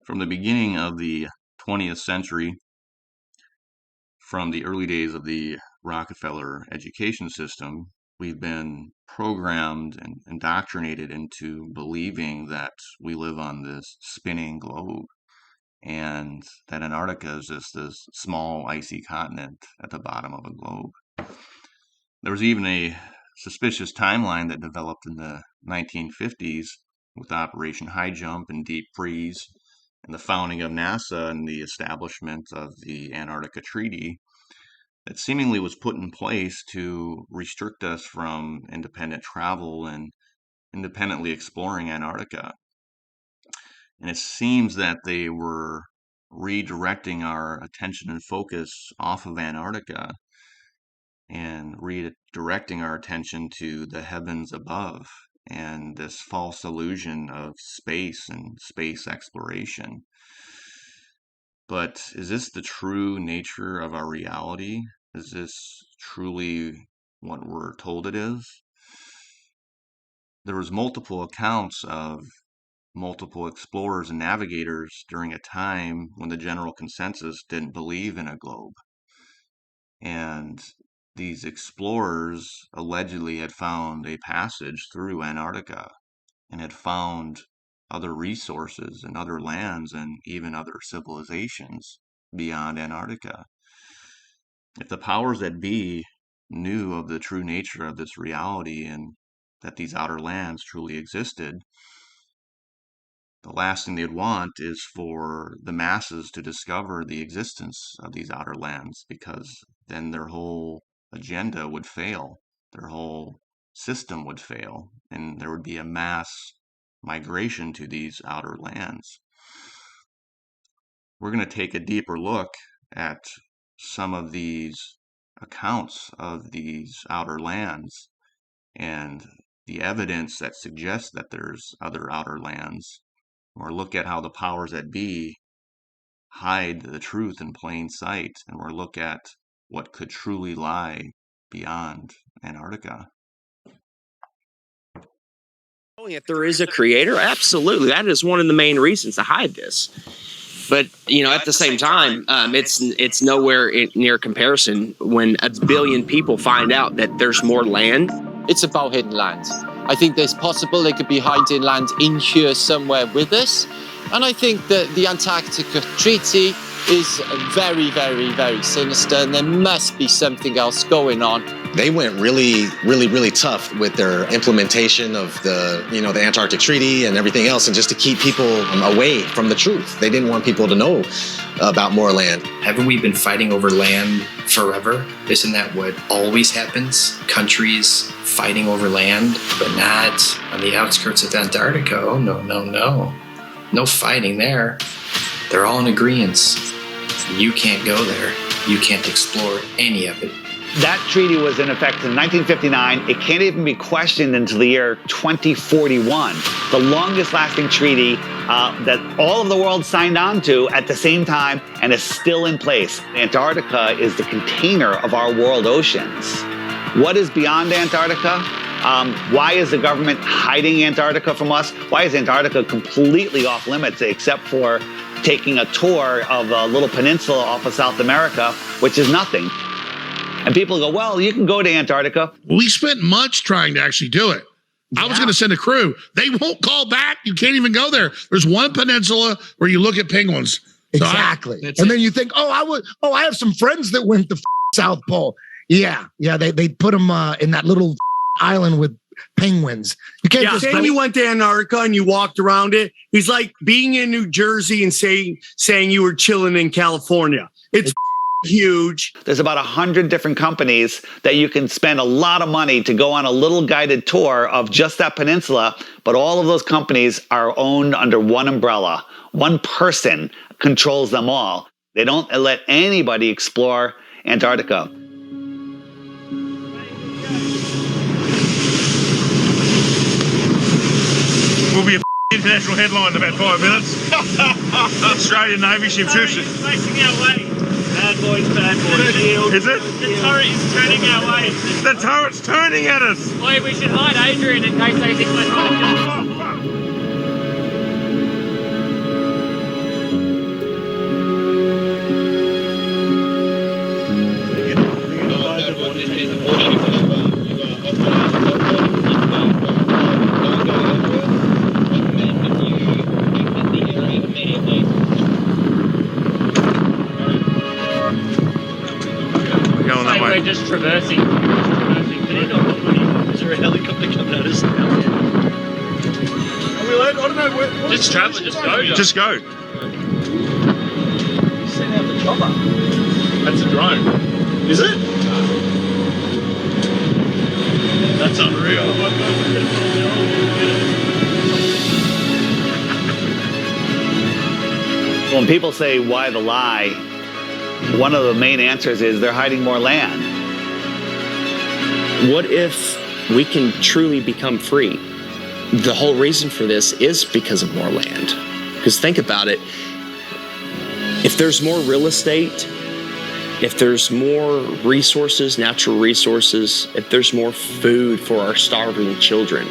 From the beginning of the 20th century, from the early days of the Rockefeller education system, we've been programmed and indoctrinated into believing that we live on this spinning globe and that Antarctica is just this small icy continent at the bottom of a globe. There was even a suspicious timeline that developed in the 1950s with Operation High Jump and Deep Freeze and the founding of NASA and the establishment of the Antarctica Treaty that seemingly was put in place to restrict us from independent travel and independently exploring Antarctica. And it seems that they were redirecting our attention and focus off of Antarctica and redirecting our attention to the heavens above and this false illusion of space and space exploration. But is this the true nature of our reality? Is this truly what we're told it is? There was multiple accounts of multiple explorers and navigators during a time when the general consensus didn't believe in a globe. And these explorers allegedly had found a passage through Antarctica and had found other resources and other lands and even other civilizations beyond Antarctica. If the powers that be knew of the true nature of this reality and that these outer lands truly existed, the last thing they'd want is for the masses to discover the existence of these outer lands, because then their whole agenda would fail, their whole system would fail, and there would be a mass migration to these outer lands. We're going to take a deeper look at some of these accounts of these outer lands and the evidence that suggests that there's other outer lands, or look at how the powers that be hide the truth in plain sight, and we'll look at what could truly lie beyond Antarctica. If there is a creator, absolutely. That is one of the main reasons to hide this. But, at the same time, it's nowhere near comparison when a billion people find out that there's more land. It's about hidden land. I think there's possible they could be hiding land in here somewhere with us. And I think that the Antarctica Treaty is very, very, very sinister, and there must be something else going on. They went really, really, really tough with their implementation of the Antarctic Treaty and everything else, and just to keep people away from the truth. They didn't want people to know about more land. Haven't we been fighting over land forever? Isn't that what always happens? Countries fighting over land, but not on the outskirts of Antarctica. Oh, no, no, no. No fighting there. They're all in agreement. You can't go there. You can't explore any of it. That treaty was in effect in 1959. It can't even be questioned until the year 2041. The longest lasting treaty that all of the world signed on to at the same time and is still in place. Antarctica is the container of our world oceans. What is beyond Antarctica? Why is the government hiding Antarctica from us? Why is Antarctica completely off limits except for taking a tour of a little peninsula off of South America, which is nothing? And people go, well, you can go to Antarctica. We spent months trying to actually do it. Yeah. I was going to send a crew. They won't call back. You can't even go there. There's one peninsula where you look at penguins. Exactly. And then you think, I have some friends that went to South Pole. Yeah. They put them in that little island with penguins. You can't just saying you went to Antarctica and you walked around it. He's like being in New Jersey and saying you were chilling in California. It's huge. There's about 100 different companies that you can spend a lot of money to go on a little guided tour of just that peninsula, but all of those companies are owned under one umbrella. One person controls them all. They don't let anybody explore Antarctica. Will be a international headline in about 5 minutes. Australian Navy ship shoots it. Facing our way. Bad boys, shield. Is it? The turret is turning our way. The turret's turning at us. Boy, we should hide Adrian in case they think we're trying to jump. We're going that way. We're just traversing. Is there a helicopter coming at us? Are we allowed? I don't know. Just travel. Just go. Just go. You sent out the chopper. That's a drone. Is it? That's unreal. When people say, why the lie? One of the main answers is they're hiding more land. What if we can truly become free? The whole reason for this is because of more land. Because think about it. If there's more real estate, if there's more resources, natural resources, if there's more food for our starving children,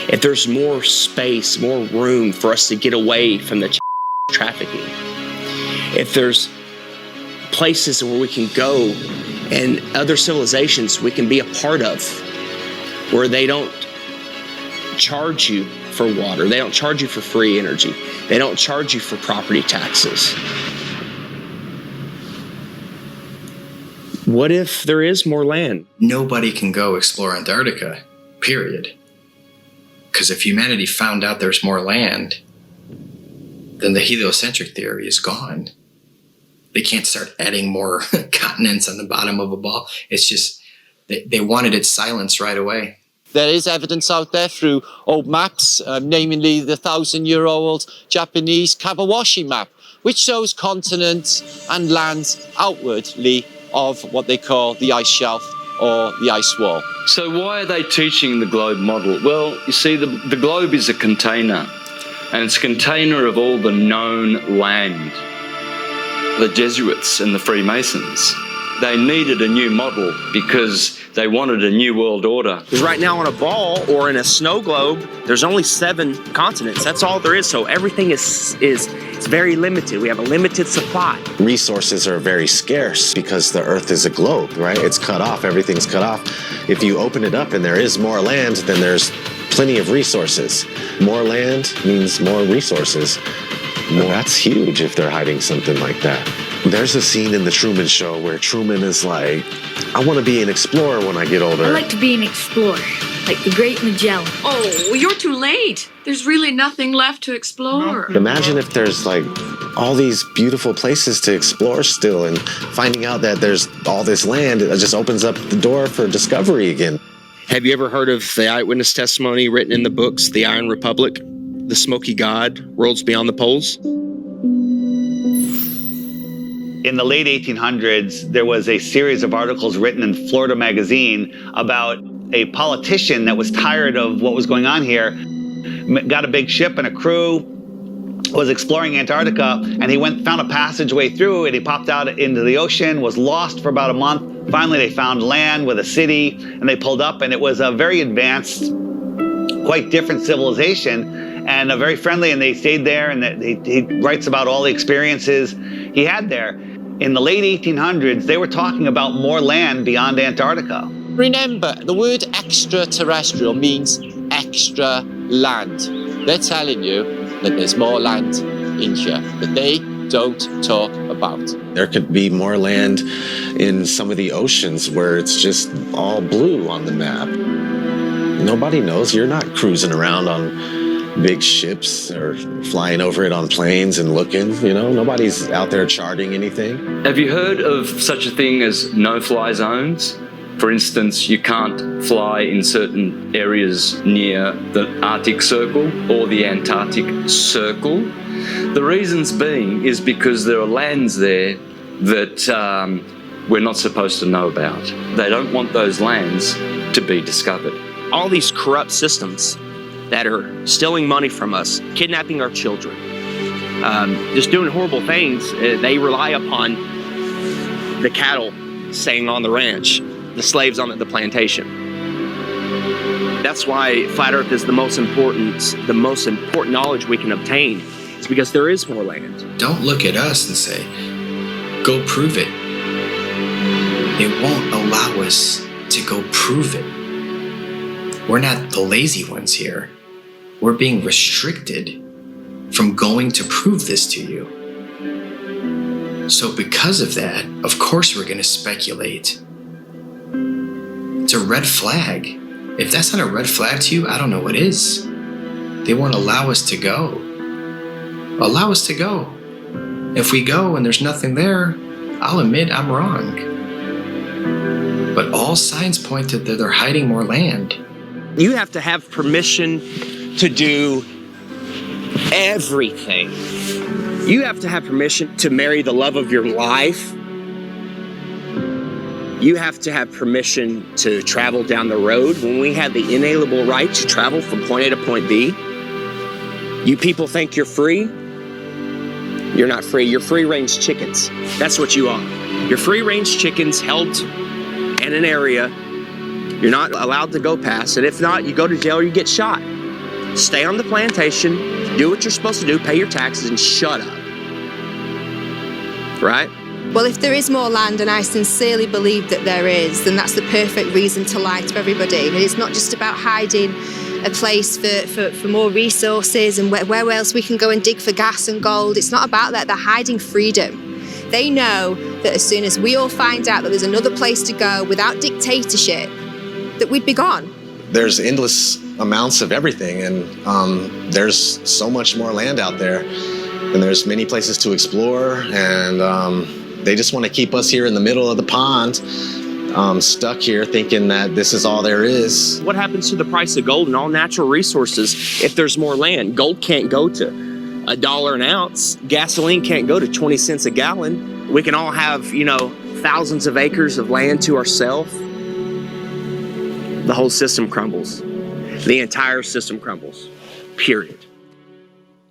if there's more space, more room for us to get away from the trafficking, if there's places where we can go and other civilizations we can be a part of, where they don't charge you for water, they don't charge you for free energy, they don't charge you for property taxes. What if there is more land? Nobody can go explore Antarctica, period. Because if humanity found out there's more land, then the heliocentric theory is gone. They can't start adding more continents on the bottom of a ball. It's just, they wanted it silenced right away. There is evidence out there through old maps, namely the 1,000-year-old Japanese Kawabashi map, which shows continents and lands outwardly of what they call the ice shelf or the ice wall. So why are they teaching the globe model? Well, you see, the globe is a container, and it's a container of all the known land. The Jesuits and the Freemasons, they needed a new model because they wanted a new world order. Because right now on a ball or in a snow globe, there's only 7 continents. That's all there is. So everything is very limited. We have a limited supply. Resources are very scarce because the Earth is a globe, right? It's cut off. Everything's cut off. If you open it up and there is more land, then there's plenty of resources. More land means more resources. Well, that's huge if they're hiding something like that. There's a scene in The Truman Show where Truman is like, I want to be an explorer when I get older. I like to be an explorer, like the Great Magellan. Oh, well, you're too late. There's really nothing left to explore. Imagine if there's like all these beautiful places to explore still, and finding out that there's all this land, it just opens up the door for discovery again. Have you ever heard of the eyewitness testimony written in the books, The Iron Republic, The Smoky God, Worlds Beyond the Poles? In the late 1800s, there was a series of articles written in Florida Magazine about a politician that was tired of what was going on here, got a big ship and a crew, was exploring Antarctica, and he found a passageway through, and he popped out into the ocean, was lost for about a month. Finally, they found land with a city, and they pulled up, and it was a very advanced, quite different civilization, and very friendly, and they stayed there, and he writes about all the experiences he had there. In the late 1800s, they were talking about more land beyond Antarctica. Remember, the word extraterrestrial means extra land. They're telling you that there's more land in here that they don't talk about. There could be more land in some of the oceans where it's just all blue on the map. Nobody knows. You're not cruising around on big ships or flying over it on planes and looking, nobody's out there charting anything. Have you heard of such a thing as no-fly zones? For instance, you can't fly in certain areas near the Arctic Circle or the Antarctic Circle. The reasons being is because there are lands there that we're not supposed to know about. They don't want those lands to be discovered. All these corrupt systems that are stealing money from us, kidnapping our children, just doing horrible things. They rely upon the cattle staying on the ranch, the slaves on the plantation. That's why Flat Earth is the most important knowledge we can obtain. It's because there is more land. Don't look at us and say, go prove it. They won't allow us to go prove it. We're not the lazy ones here. We're being restricted from going to prove this to you. So because of that, of course we're going to speculate. It's a red flag. If that's not a red flag to you, I don't know what is. They won't allow us to go. Allow us to go. If we go and there's nothing there, I'll admit I'm wrong. But all signs point to that they're hiding more land. You have to have permission to do everything. You have to have permission to marry the love of your life. You have to have permission to travel down the road when we have the inalienable right to travel from point A to point B. You people think you're free? You're not free. You're free-range chickens. That's what you are. You're free-range chickens held in an area you're not allowed to go past. And if not, you go to jail or you get shot. Stay on the plantation, do what you're supposed to do, pay your taxes, and shut up. Right? Well, if there is more land, and I sincerely believe that there is, then that's the perfect reason to lie to everybody. And it's not just about hiding a place for more resources and where else we can go and dig for gas and gold. It's not about that. They're hiding freedom. They know that as soon as we all find out that there's another place to go without dictatorship, that we'd be gone. There's endless amounts of everything, and there's so much more land out there, and there's many places to explore, and they just want to keep us here in the middle of the pond, stuck here thinking that this is all there is. What happens to the price of gold and all natural resources if there's more land? Gold can't go to $1 an ounce. Gasoline can't go to 20 cents a gallon. We can all have, thousands of acres of land to ourselves. The whole system crumbles. The entire system crumbles. Period.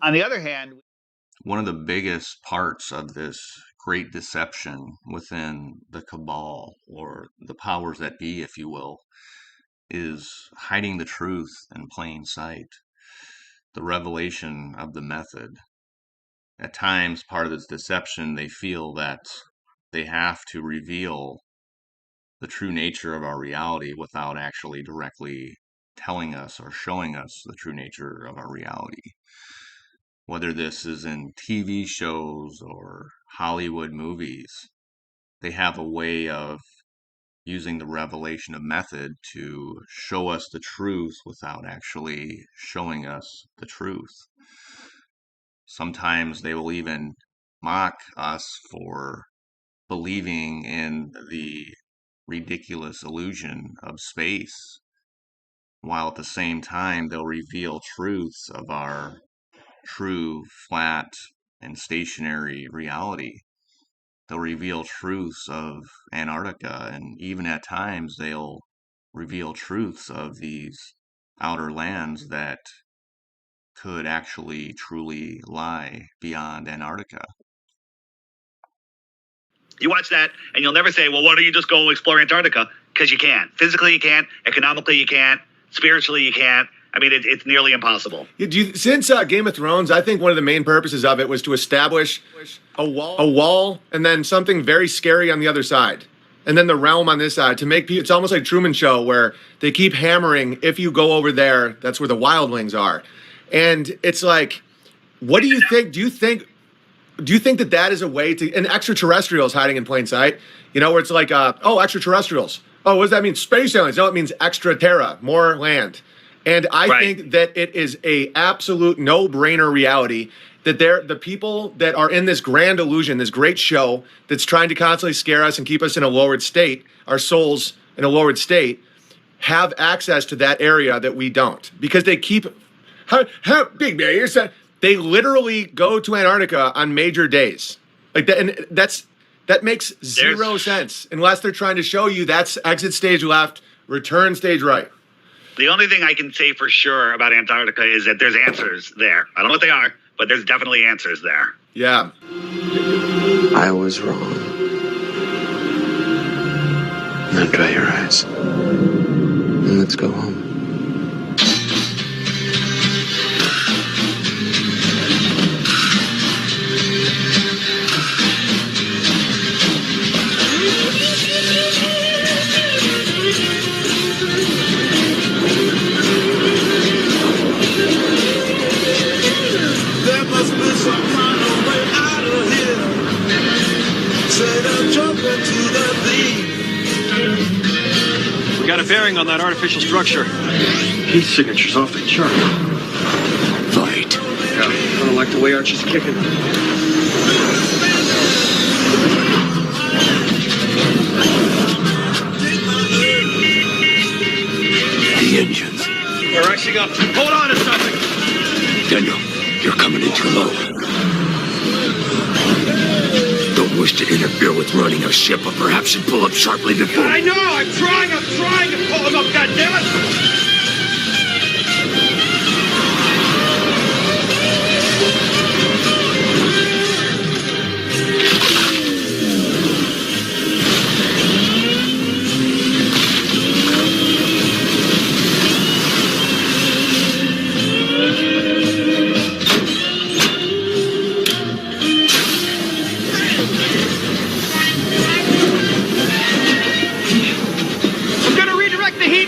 On the other hand, one of the biggest parts of this great deception within the cabal, or the powers that be, if you will, is hiding the truth in plain sight. The revelation of the method. At times, part of this deception, they feel that they have to reveal the true nature of our reality without actually directly telling us or showing us the true nature of our reality. Whether this is in TV shows or Hollywood movies, they have a way of using the revelation of method to show us the truth without actually showing us the truth. Sometimes they will even mock us for believing in the ridiculous illusion of space, while at the same time they'll reveal truths of our true, flat, and stationary reality. They'll reveal truths of Antarctica, and even at times they'll reveal truths of these outer lands that could actually truly lie beyond Antarctica. you watch that and you'll never say, well, why don't you just go explore Antarctica? Because you can't. Physically, you can't. Economically, you can't. Spiritually, you can't. I mean, it's nearly impossible. Since Game of Thrones, I think one of the main purposes of it was to establish a wall, and then something very scary on the other side. And then the realm on this side to make people, it's almost like Truman Show where they keep hammering, if you go over there, that's where the wildlings are. And it's like, what do you think? Do you think that is a way to, and extraterrestrials hiding in plain sight, you know, where it's like, oh, extraterrestrials. Oh, what does that mean? Space aliens. No, it means extra terra, more land. And I think that it is a absolute no-brainer reality that the people that are in this grand illusion, this great show that's trying to constantly scare us and keep us in a lowered state, our souls in a lowered state, have access to that area that we don't. Because they keep, Big Bear, you're saying, they literally go to Antarctica on major days. Like that, and that makes zero sense unless they're trying to show you that's exit stage left, return stage right. The only thing I can say for sure about Antarctica is that there's answers there. I don't know what they are, but there's definitely answers there. Yeah. I was wrong. Now dry your eyes. And let's go home. got a bearing on that artificial structure. Heat signature's off the chart. Fight. Yeah, I don't like the way Archie's kicking. The engines. We're icing up. Hold on to something. Daniel, you're coming in too low. Don't wish to interfere with running a ship, but perhaps you pull up sharply before. I know! I'm trying to pull him up, goddammit!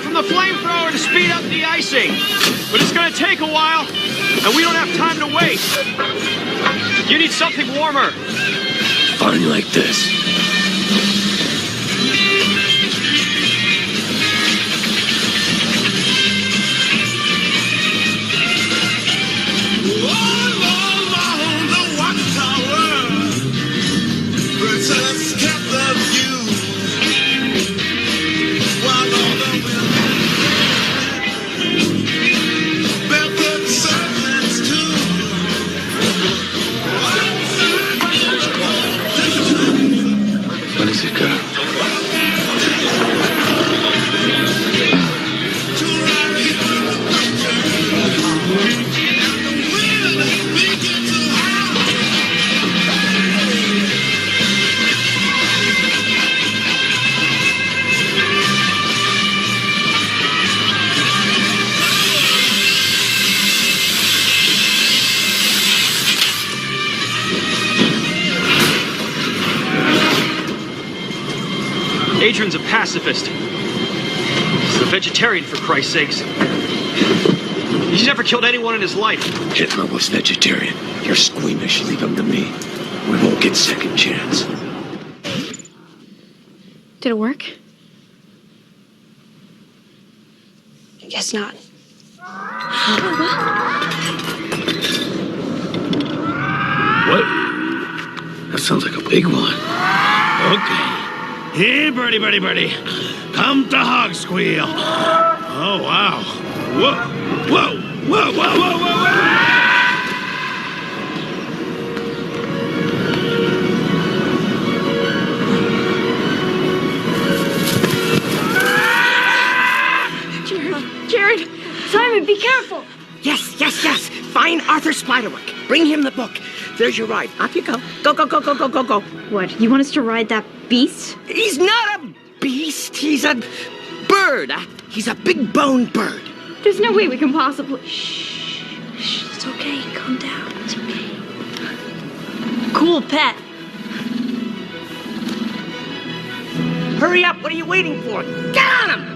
The flamethrower to speed up the icing, but it's going to take a while, and we don't have time to wait. You need something warmer. Fine like this. Where does it go? Adrian's a pacifist. He's a vegetarian, for Christ's sakes. He's never killed anyone in his life. Hitler was vegetarian. You're squeamish. Leave him to me. We won't get second chance. Did it work? Guess not. What? That sounds like a big one. Okay. Here, birdie, birdie, birdie. Come to hog squeal. Oh, wow. Whoa, whoa, whoa, whoa, whoa, whoa, whoa. Jared, Simon, be careful. Yes, yes, yes. Find Arthur Spiderwick. Bring him the book. There's your ride. Off you go. Go, go, go, go, go, go, go. What, you want us to ride that beast? He's not a beast. He's a bird. He's a big boned bird. There's no way we can possibly... Shh, it's okay. Calm down. It's okay. Cool pet. Hurry up. What are you waiting for? Get on him!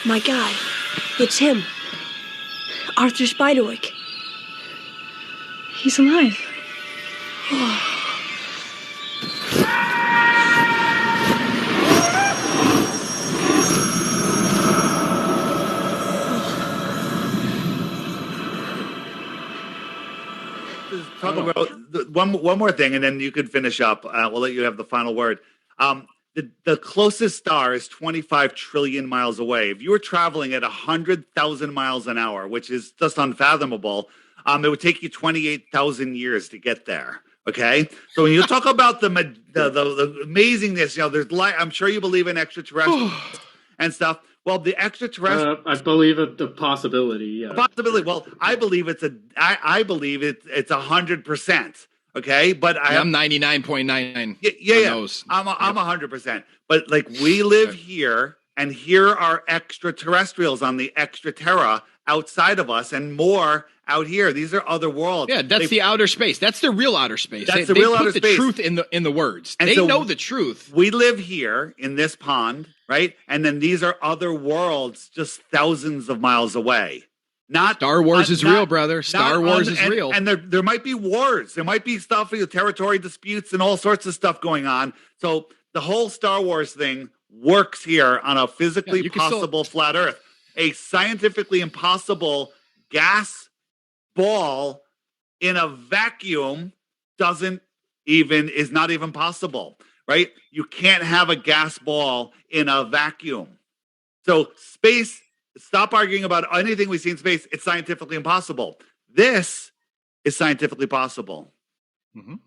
My God, it's him. Arthur Spiderwick. He's alive. Talk about one more thing, and then you could finish up. We'll let you have the final word. The closest star is 25 trillion miles away. If you were traveling at 100,000 miles an hour, which is just unfathomable, it would take you 28,000 years to get there. Okay, so when you talk about the amazingness, there's light. I'm sure you believe in extraterrestrials and stuff. Well, the extraterrestrial, I believe it, the possibility. Yeah. possibility. Well, I believe it's 100%. Okay, but I'm 99.99. Yeah. I'm 100%. But like we live here, and here are extraterrestrials on the extraterra outside of us, and more out here. These are other worlds. Yeah, that's the outer space. That's the real outer space. That's they the real put outer the space. truth in the words. And they so know the truth. We live here in this pond, right? And then these are other worlds just thousands of miles away. Star Wars is real, brother. Star Wars is real. And there might be wars. There might be stuff, territory disputes and all sorts of stuff going on. So the whole Star Wars thing works here on a physically possible flat Earth. A scientifically impossible gas ball in a vacuum is not even possible, right? You can't have a gas ball in a vacuum. So space, stop arguing about anything we see in space. It's scientifically impossible. This is scientifically possible. Mm-hmm.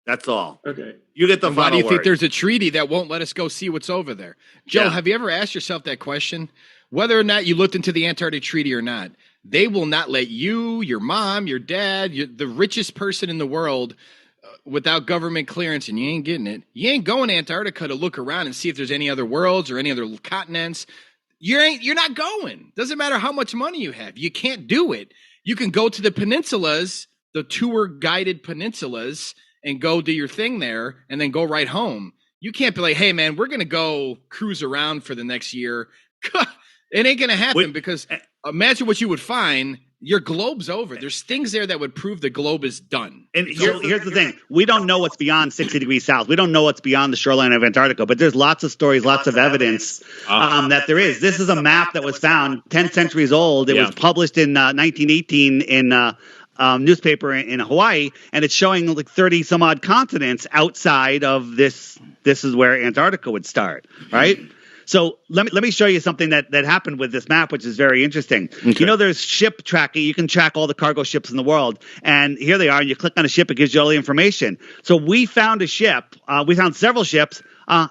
That's all. Okay. You get the and final why do you word. think there's a treaty that won't let us go see what's over there? Joe, have you ever asked yourself that question? Whether or not you looked into the Antarctic Treaty or not, they will not let you, your mom, your dad, the richest person in the world without government clearance, and you ain't getting it. You ain't going to Antarctica to look around and see if there's any other worlds or any other continents. You're not going. Doesn't matter how much money you have. You can't do it. You can go to the peninsulas, the tour guided peninsulas, and go do your thing there and then go right home. You can't be like, hey man, we're going to go cruise around for the next year. It ain't going to happen because imagine what you would find. Your globe's over. There's things there that would prove the globe is done. And here's the thing. We don't know what's beyond 60 degrees south. We don't know what's beyond the shoreline of Antarctica, but there's lots of stories, lots of evidence that there is. This is a map that was found 10 centuries old. It was published in 1918 in newspaper in Hawaii, and it's showing like 30 some odd continents outside of this. This is where Antarctica would start, right? So let me show you something that happened with this map, which is very interesting. Okay. There's ship tracking. You can track all the cargo ships in the world. And here they are. And you click on a ship, it gives you all the information. So we found a ship. We found several ships.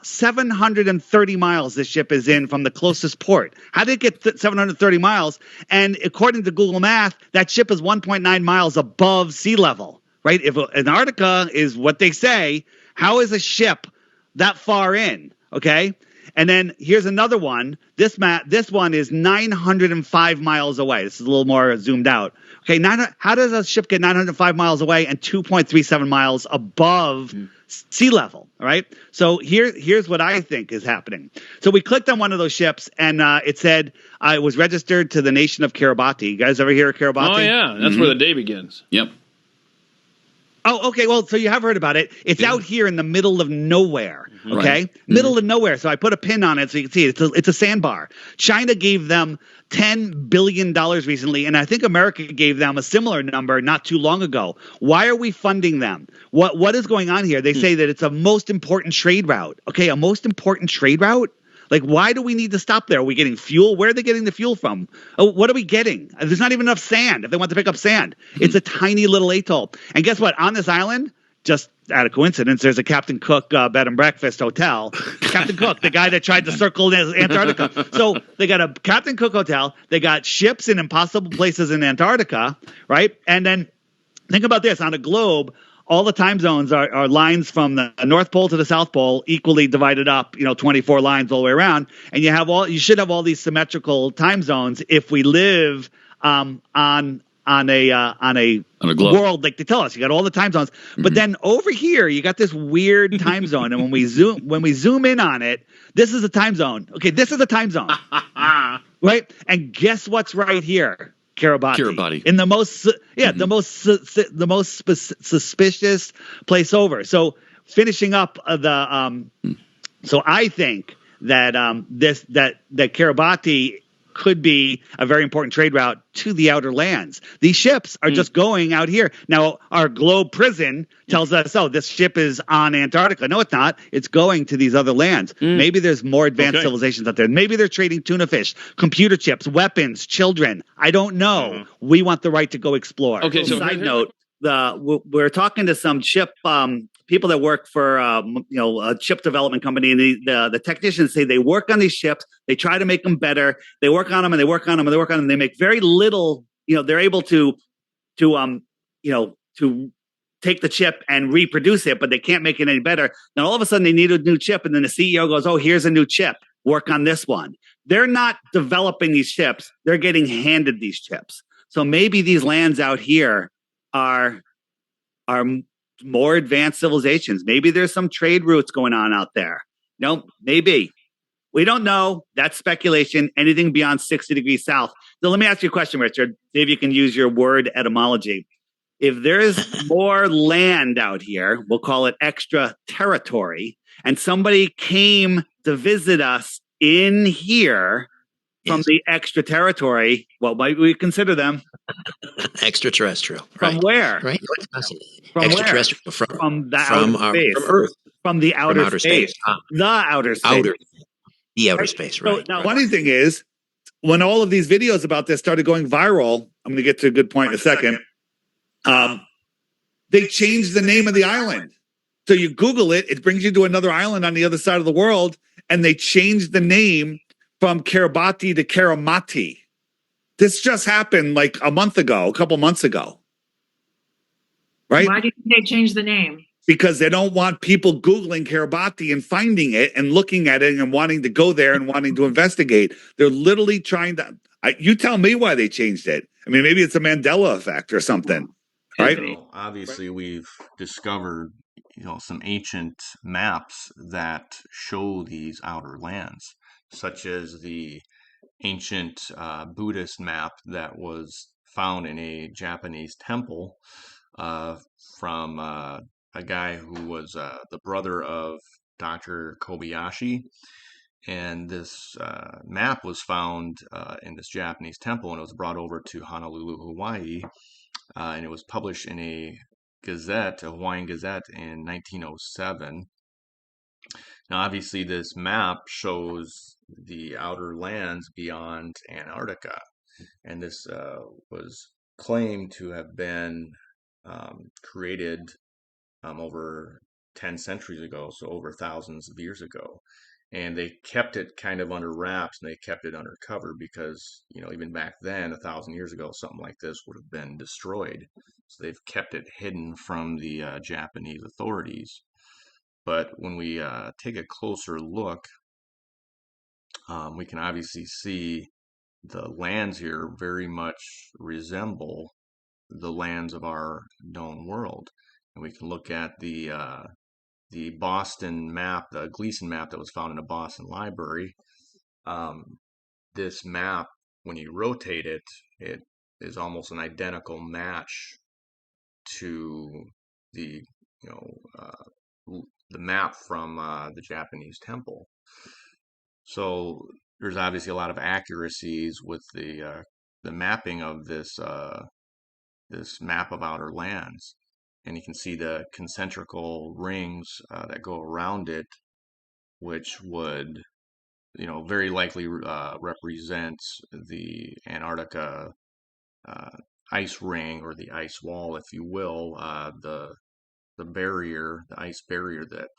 730 miles this ship is in from the closest port. How did it get 730 miles? And according to Google Math, that ship is 1.9 miles above sea level, right? If Antarctica is what they say, how is a ship that far in? Okay. And then here's another one. This one is 905 miles away. This is a little more zoomed out. Okay, how does a ship get 905 miles away and 2.37 miles above sea level? All right. So here's what I think is happening. So we clicked on one of those ships, and it said it was registered to the nation of Kiribati. You guys ever hear of Kiribati? Oh yeah, that's where the day begins. Yep. Oh, okay. Well, so you have heard about it. It's out here in the middle of nowhere. Okay, Right. Middle of nowhere. So I put a pin on it so you can see it. It's a sandbar. China gave them $10 billion recently, and I think America gave them a similar number not too long ago. Why are we funding them? What is going on here? They say that it's a most important trade route. Okay, a most important trade route? Like, why do we need to stop there? Are we getting fuel? Where are they getting the fuel from? Oh, what are we getting? There's not even enough sand if they want to pick up sand. It's a tiny little atoll. And guess what? On this island, just out of coincidence, there's a Captain Cook bed and breakfast hotel. Captain Cook, the guy that tried to circle Antarctica. So they got a Captain Cook hotel. They got ships in impossible places in Antarctica, right? And then think about this. On a globe, all the time zones are lines from the North Pole to the South Pole, equally divided up, 24 lines all the way around. And you should have all these symmetrical time zones if we live on a globe. World like they tell us. You got all the time zones. But then over here, you got this weird time zone. And when we zoom in on it, this is a time zone. Okay, this is a time zone. right? And guess what's right here? Kiribati. In the most, the most suspicious place over. So finishing up so I think that that Kiribati could be a very important trade route to the outer lands. These ships are just going out here. Now, our globe prison tells us, oh, this ship is on Antarctica. No, it's not. It's going to these other lands. Maybe there's more advanced civilizations out there. Maybe they're trading tuna fish, computer chips, weapons, children. I don't know. We want the right to go explore. Okay, so side note, we're talking to some ship people that work for a ship development company, and the technicians say they work on these ships, they try to make them better, they work on them and they work on them and they work on them, they make very little, they're able to take the chip and reproduce it, but they can't make it any better. Now all of a sudden they need a new chip, and then the CEO goes, oh, here's a new chip, work on this one. They're not developing these chips, they're getting handed these chips. So maybe these lands out here are more advanced civilizations. Maybe there's some trade routes going on out there. Maybe. We don't know. That's speculation. Anything beyond 60 degrees south. So let me ask you a question, Richard. See if you can use your word etymology. If there is more land out here, we'll call it extra territory, and somebody came to visit us in here from the extra territory, what might we consider them? Extraterrestrial. From where? Right. From Extraterrestrial. Where? From the outer space. From Earth. From the outer space. The outer space. The outer space, right. So now, funny thing is, when all of these videos about this started going viral, I'm going to get to a good point in a second. They changed the name of the island. So you Google it, it brings you to another island on the other side of the world, and they changed the name from Kiribati to Karamati. This just happened like a couple months ago. Right? Why do you think they changed the name? Because they don't want people Googling Kiribati and finding it and looking at it and wanting to go there and wanting to investigate. They're literally trying to, you tell me why they changed it. I mean, maybe it's a Mandela effect or something, right? Obviously, we've discovered, some ancient maps that show these outer lands, such as the ancient Buddhist map that was found in a Japanese temple from a guy who was the brother of Dr. Kobayashi. And this map was found in this Japanese temple, and it was brought over to Honolulu, Hawaii, and it was published in a Hawaiian Gazette in 1907. Now, obviously, this map shows the outer lands beyond Antarctica, and this was claimed to have been created over 10 centuries ago, so over thousands of years ago. And they kept it kind of under wraps, and they kept it under cover because, even back then, 1,000 years ago, something like this would have been destroyed. So they've kept it hidden from the Japanese authorities. But when we take a closer look, we can obviously see the lands here very much resemble the lands of our known world. And we can look at the Boston map, the Gleason map that was found in the Boston Library. This map, when you rotate it, it is almost an identical match to the map from the Japanese temple. So there's obviously a lot of accuracies with the mapping of this this map of outer lands. And you can see the concentrical rings that go around it, which would, very likely represent the Antarctica ice ring, or the ice wall, if you will, the barrier, the ice barrier that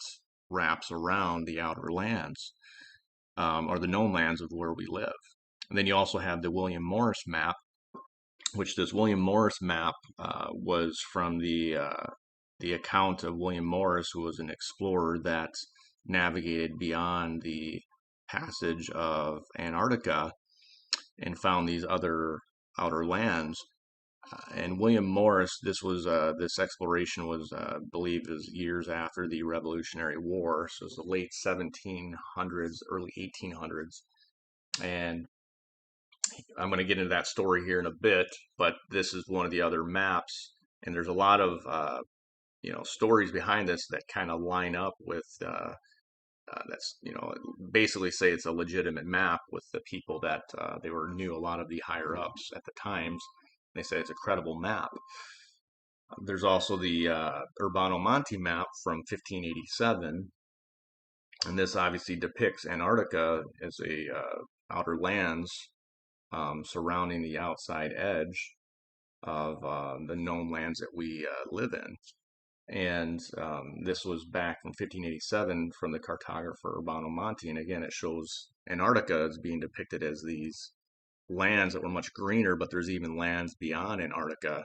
wraps around the outer lands, or the known lands of where we live. And then you also have the William Morris map, which this William Morris map was from the account of William Morris, who was an explorer that navigated beyond the passage of Antarctica and found these other outer lands. And William Morris, this exploration was believed as years after the Revolutionary War, so it's the late 1700s, early 1800s, and I'm going to get into that story here in a bit, but this is one of the other maps, and there's a lot of stories behind this that kind of line up with that's basically say it's a legitimate map with the people that they knew a lot of the higher ups at the times. They say it's a credible map. There's also the Urbano Monti map from 1587, and this obviously depicts Antarctica as a outer lands surrounding the outside edge of the known lands that we live in. And this was back from 1587 from the cartographer Urbano Monti. And again, it shows Antarctica as being depicted as these lands that were much greener, but there's even lands beyond Antarctica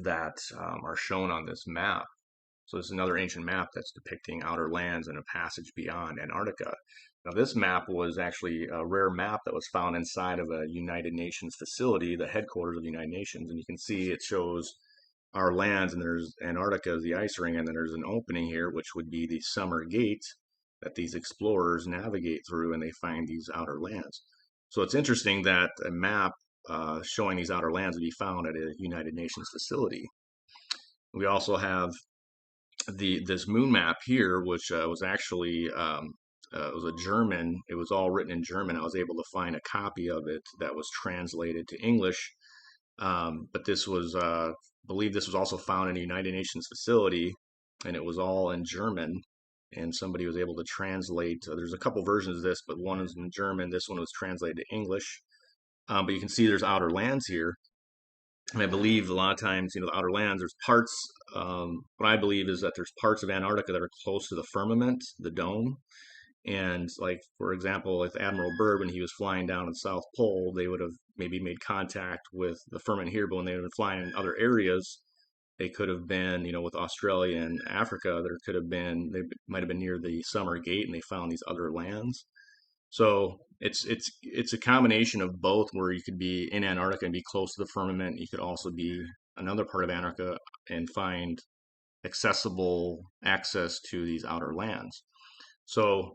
that are shown on this map. So this is another ancient map that's depicting outer lands and a passage beyond Antarctica. Now, this map was actually a rare map that was found inside of a United Nations facility, the headquarters of the United Nations. And you can see it shows our lands, and there's Antarctica as the ice ring, and then there's an opening here, which would be the summer gate that these explorers navigate through, and they find these outer lands. So it's interesting that a map showing these outer lands would be found at a United Nations facility. We also have this moon map here, which was actually it was a German. It was all written in German. I was able to find a copy of it that was translated to English. But this was, I believe this was also found in a United Nations facility, and it was all in German. And somebody was able to translate. There's a couple versions of this, but one is in German. This one was translated to English. But you can see there's outer lands here. And I believe a lot of times, the outer lands, there's parts, what I believe is that there's parts of Antarctica that are close to the firmament, the dome. And like, for example, with Admiral Byrd, when he was flying down to the South Pole, they would have maybe made contact with the firmament here, but when they were flying in other areas, they could have been, with Australia and Africa, they might have been near the summer gate and they found these other lands. So it's a combination of both, where you could be in Antarctica and be close to the firmament. You could also be another part of Antarctica and find accessible access to these outer lands. So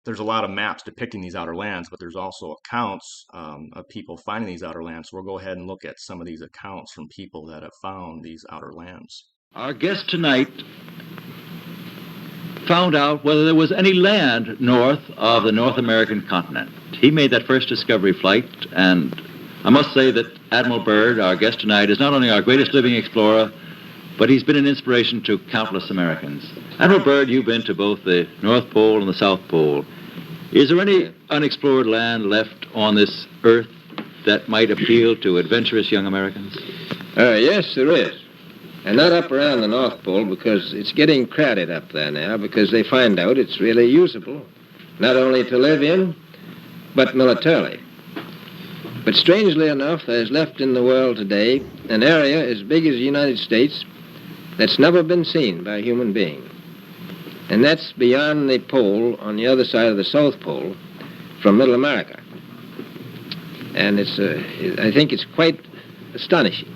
there's a lot of maps depicting these outer lands, but there's also accounts of people finding these outer lands. So we'll go ahead and look at some of these accounts from people that have found these outer lands. Our guest tonight found out whether there was any land north of the North American continent. He made that first discovery flight, and I must say that Admiral Byrd, our guest tonight, is not only our greatest living explorer, but he's been an inspiration to countless Americans. Admiral Byrd, you've been to both the North Pole and the South Pole. Is there any unexplored land left on this earth that might appeal to adventurous young Americans? Yes, there is. And not up around the North Pole, because it's getting crowded up there now, because they find out it's really usable, not only to live in, but militarily. But strangely enough, there's left in the world today an area as big as the United States that's never been seen by a human being. And that's beyond the pole, on the other side of the South Pole, from Middle America. And I think it's quite astonishing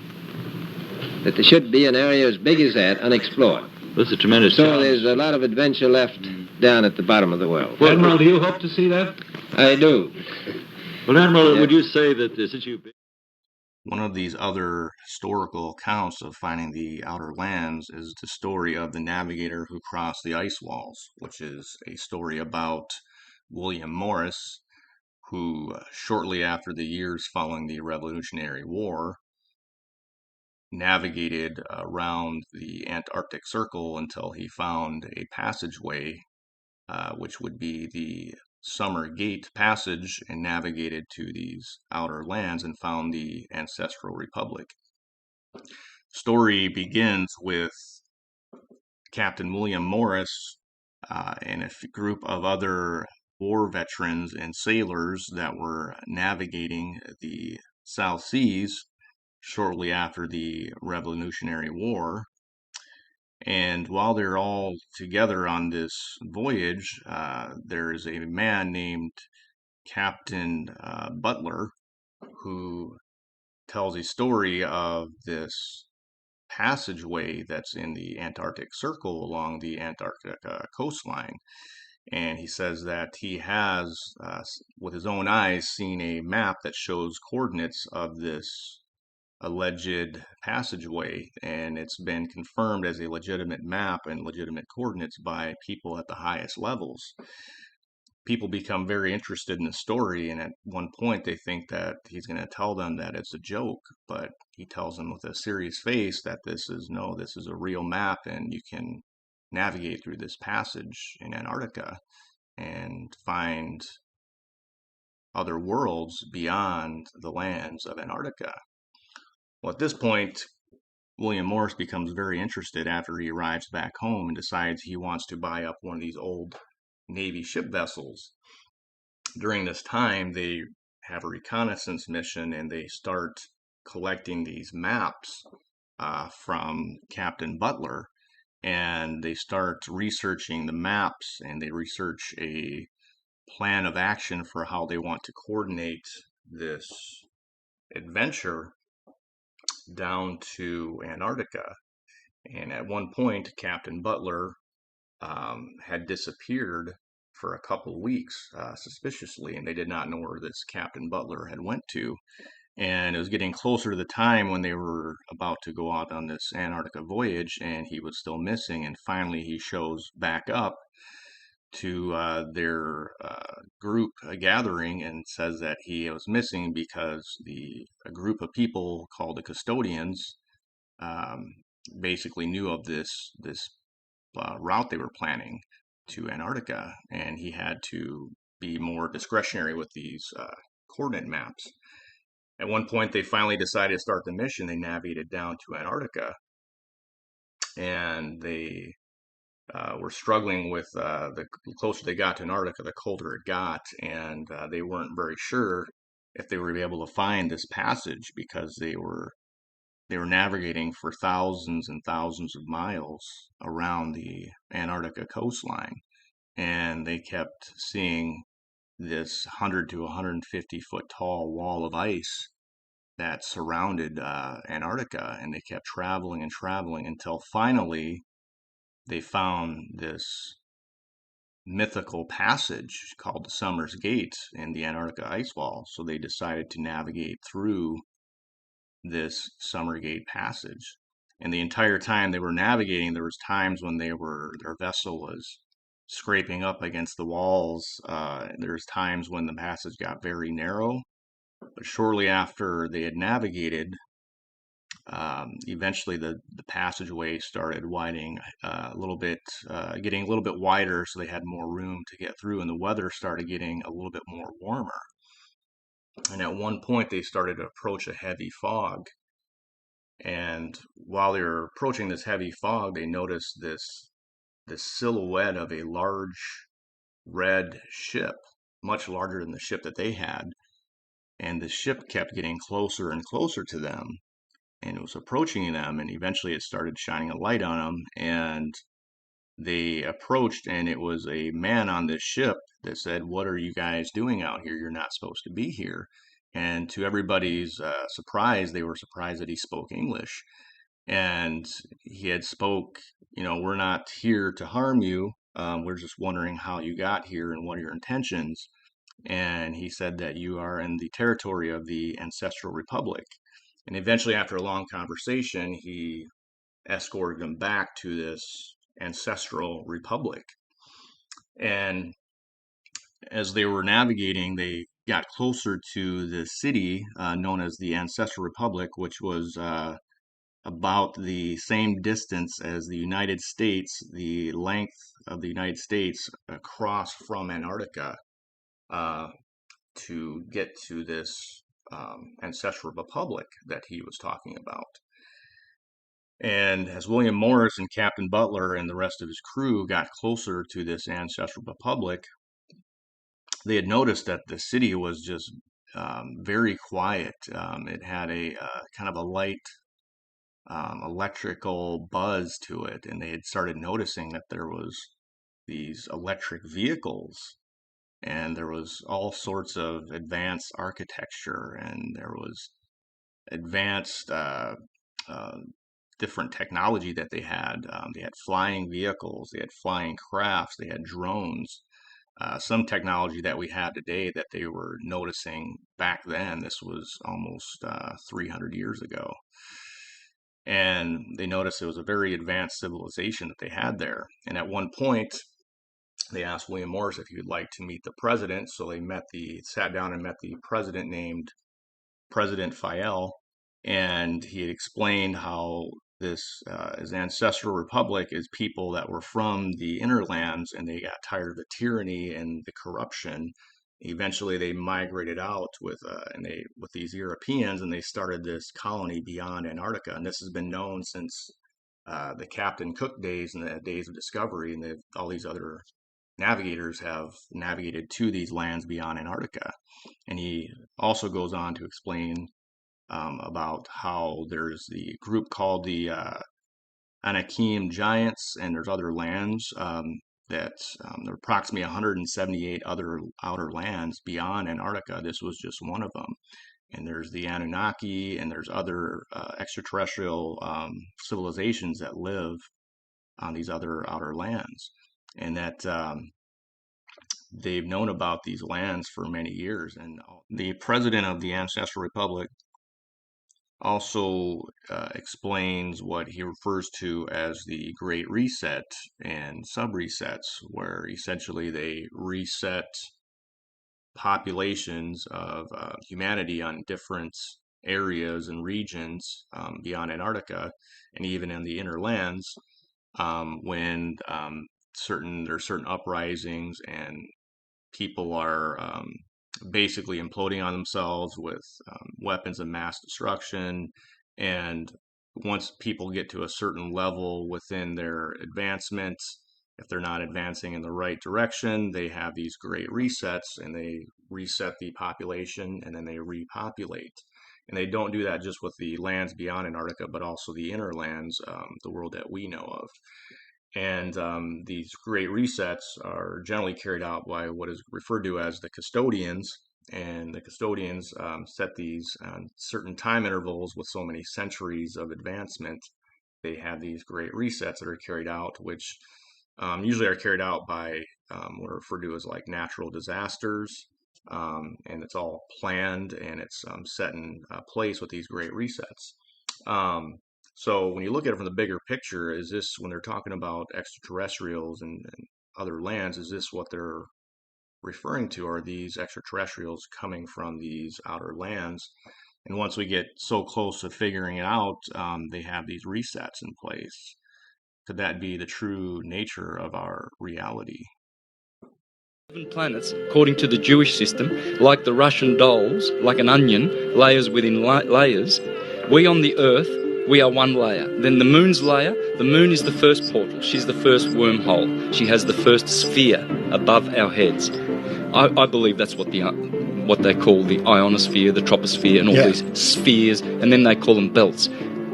that there should be an area as big as that unexplored. That's a tremendous challenge. There's a lot of adventure left down at the bottom of the world. Well, Admiral, do you hope to see that? I do. Well, Admiral, would you say that since you've been... One of these other historical accounts of finding the outer lands is the story of the navigator who crossed the ice walls, which is a story about William Morris, who shortly after the years following the Revolutionary War navigated around the Antarctic Circle until he found a passageway, which would be the Summer Gate Passage, and navigated to these outer lands and found the Ancestral Republic. Story begins with Captain William Morris and a group of other war veterans and sailors that were navigating the South Seas shortly after the Revolutionary War. And while they're all together on this voyage, there's a man named Captain Butler who tells a story of this passageway that's in the Antarctic Circle along the Antarctica coastline. And he says that he has, with his own eyes, seen a map that shows coordinates of this alleged passageway, and it's been confirmed as a legitimate map and legitimate coordinates by people at the highest levels. People become very interested in the story, and at one point they think that he's going to tell them that it's a joke, but he tells them with a serious face that this is a real map, and you can navigate through this passage in Antarctica and find other worlds beyond the lands of Antarctica. Well, at this point, William Morris becomes very interested after he arrives back home and decides he wants to buy up one of these old Navy ship vessels. During this time, they have a reconnaissance mission and they start collecting these maps from Captain Butler, and they start researching the maps and they research a plan of action for how they want to coordinate this adventure down to Antarctica. And at one point, Captain Butler had disappeared for a couple of weeks, suspiciously, and they did not know where this Captain Butler had went to. And it was getting closer to the time when they were about to go out on this Antarctica voyage, and he was still missing. And finally, he shows back up to their group gathering and says that he was missing because a group of people called the custodians basically knew of this route they were planning to Antarctica, and he had to be more discretionary with these coordinate maps. At one point, they finally decided to start the mission. They navigated down to Antarctica, and they were struggling with the closer they got to Antarctica, the colder it got, and they weren't very sure if they would be able to find this passage because they were navigating for thousands and thousands of miles around the Antarctica coastline, and they kept seeing this 100 to 150 foot tall wall of ice that surrounded Antarctica, and they kept traveling and traveling until finally they found this mythical passage called the Summer's Gate in the Antarctica ice wall. So they decided to navigate through this Summer Gate passage. And the entire time they were navigating, there was times when their vessel was scraping up against the walls. There's times when the passage got very narrow. But shortly after they had navigated, eventually the passageway started widening a little bit, getting a little bit wider, so they had more room to get through, and the weather started getting a little bit more warmer. And at one point, they started to approach a heavy fog. And while they were approaching this heavy fog, they noticed this silhouette of a large red ship, much larger than the ship that they had. And the ship kept getting closer and closer to them, and it was approaching them, and eventually it started shining a light on them, and they approached, and it was a man on this ship that said, "What are you guys doing out here? You're not supposed to be here." And to everybody's surprise, they were surprised that he spoke English. And he had spoke, "We're not here to harm you. We're just wondering how you got here and what are your intentions." And he said that you are in the territory of the Ancestral Republic. And eventually, after a long conversation, he escorted them back to this Ancestral Republic. And as they were navigating, they got closer to the city known as the Ancestral Republic, which was about the same distance as the United States, the length of the United States across from Antarctica to get to this Ancestral Republic that he was talking about. And as William Morris and Captain Butler and the rest of his crew got closer to this Ancestral Republic, they had noticed that the city was just very quiet. It had a kind of a light electrical buzz to it, and they had started noticing that there was these electric vehicles, and there was all sorts of advanced architecture, and there was advanced different technology that they had. They had flying vehicles, they had flying crafts, they had drones. some technology that we have today that they were noticing back then. This was almost 300 years ago. And they noticed it was a very advanced civilization that they had there. And at one point, they asked William Morris if he would like to meet the president. So they sat down and met the president named President Fayel. And he had explained how his ancestral republic is people that were from the inner lands, and they got tired of the tyranny and the corruption. Eventually, they migrated out with these Europeans, and they started this colony beyond Antarctica. And this has been known since the Captain Cook days and the days of discovery, and all these other navigators have navigated to these lands beyond Antarctica. And he also goes on to explain about how there's the group called the Anakim Giants, and there's other lands that there are approximately 178 other outer lands beyond Antarctica. This was just one of them. And there's the Anunnaki, and there's other extraterrestrial civilizations that live on these other outer lands. And that they've known about these lands for many years. And the president of the Ancestral Republic also explains what he refers to as the Great Reset and sub-resets, where essentially they reset populations of humanity on different areas and regions beyond Antarctica and even in the inner lands when there's certain uprisings and people are basically imploding on themselves with weapons of mass destruction. And once people get to a certain level within their advancement, if they're not advancing in the right direction, they have these great resets, and they reset the population, and then they repopulate. And they don't do that just with the lands beyond Antarctica, but also the inner lands, the world that we know of. And these great resets are generally carried out by what is referred to as the custodians. And the custodians set these certain time intervals with so many centuries of advancement. They have these great resets that are carried out, which usually are carried out by what are referred to as like natural disasters. And it's all planned, and it's set in place with these great resets. So when you look at it from the bigger picture, is this, when they're talking about extraterrestrials and other lands, is this what they're referring to? Are these extraterrestrials coming from these outer lands? And once we get so close to figuring it out, they have these resets in place. Could that be the true nature of our reality? 7 planets, according to the Jewish system, like the Russian dolls, like an onion, layers within layers. We on the Earth, we are one layer. Then the moon's layer, the moon is the first portal. She's the first wormhole. She has the first sphere above our heads. I believe that's what they call the ionosphere, the troposphere, and all these spheres, and then they call them belts.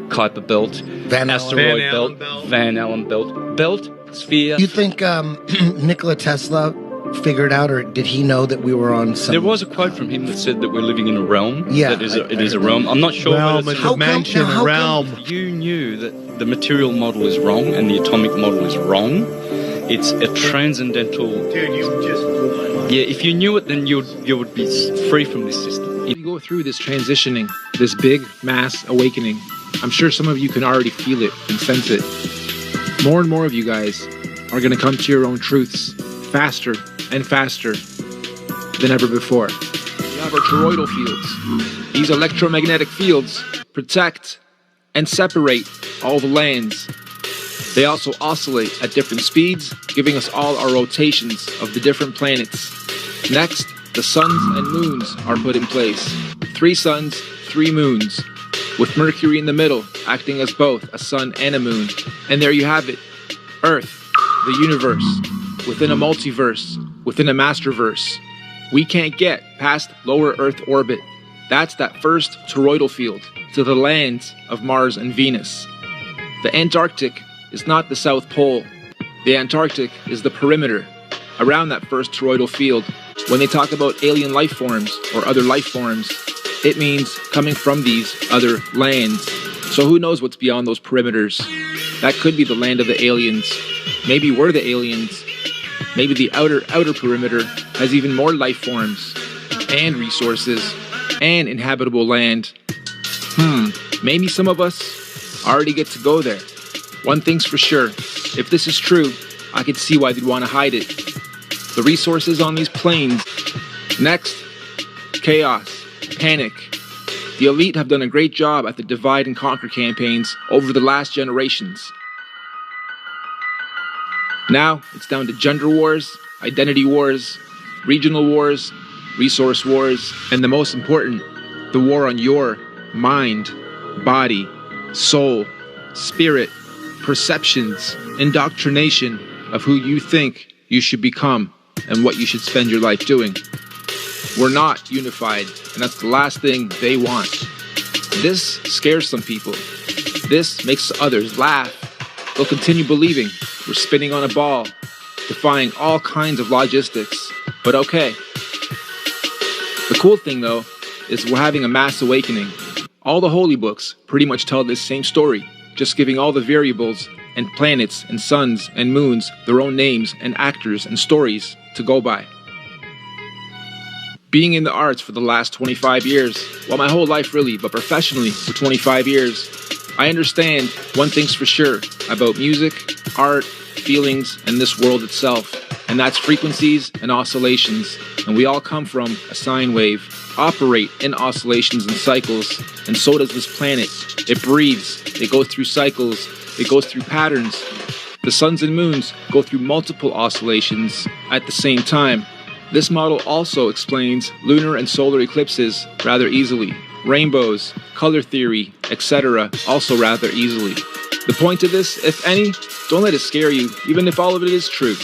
Kuiper belt, asteroid belt, Van Allen belt, sphere. You think Nikola Tesla figured out, or did he know that we were on some... There was a quote from him that said that we're living in a realm. Yeah. That it is a realm. I'm not sure realm, whether it's a dimension, a realm. You knew that the material model is wrong and the atomic model is wrong. It's a transcendental... Dude, you just... Yeah, if you knew it, then you would be free from this system. You go through this transitioning, this big mass awakening. I'm sure some of you can already feel it and sense it. More and more of you guys are going to come to your own truths faster and faster than ever before. We have our toroidal fields. These electromagnetic fields protect and separate all the lands. They also oscillate at different speeds, giving us all our rotations of the different planets. Next, the suns and moons are put in place. 3 suns, 3 moons, with Mercury in the middle, acting as both a sun and a moon. And there you have it. Earth, the universe, within a multiverse, within a masterverse. We can't get past lower Earth orbit. That's that first toroidal field to the lands of Mars and Venus. The Antarctic is not the South Pole. The Antarctic is the perimeter around that first toroidal field. When they talk about alien life forms or other life forms, it means coming from these other lands. So who knows what's beyond those perimeters? That could be the land of the aliens. Maybe we're the aliens. maybe the outer perimeter has even more life forms and resources and inhabitable land. Maybe some of us already get to go there. One thing's for sure, if this is true, I could see why they'd want to hide it. The resources on these plains. Next, chaos, panic. The elite have done a great job at the divide and conquer campaigns over the last generations. Now, it's down to gender wars, identity wars, regional wars, resource wars, and the most important, the war on your mind, body, soul, spirit, perceptions, indoctrination of who you think you should become and what you should spend your life doing. We're not unified, and that's the last thing they want. This scares some people. This makes others laugh. They'll continue believing we're spinning on a ball, defying all kinds of logistics. But okay. The cool thing, though, is we're having a mass awakening. All the holy books pretty much tell this same story, just giving all the variables and planets and suns and moons their own names and actors and stories to go by. Being in the arts for the last 25 years, well, my whole life really, but professionally for 25 years, I understand one thing's for sure about music, art, feelings, and this world itself, and that's frequencies and oscillations. And we all come from a sine wave, operate in oscillations and cycles, and so does this planet. It breathes, it goes through cycles, it goes through patterns. The suns and moons go through multiple oscillations at the same time. This model also explains lunar and solar eclipses rather easily, rainbows, color theory, etc. also rather easily. The point of this, if any, don't let it scare you, even if all of it is true.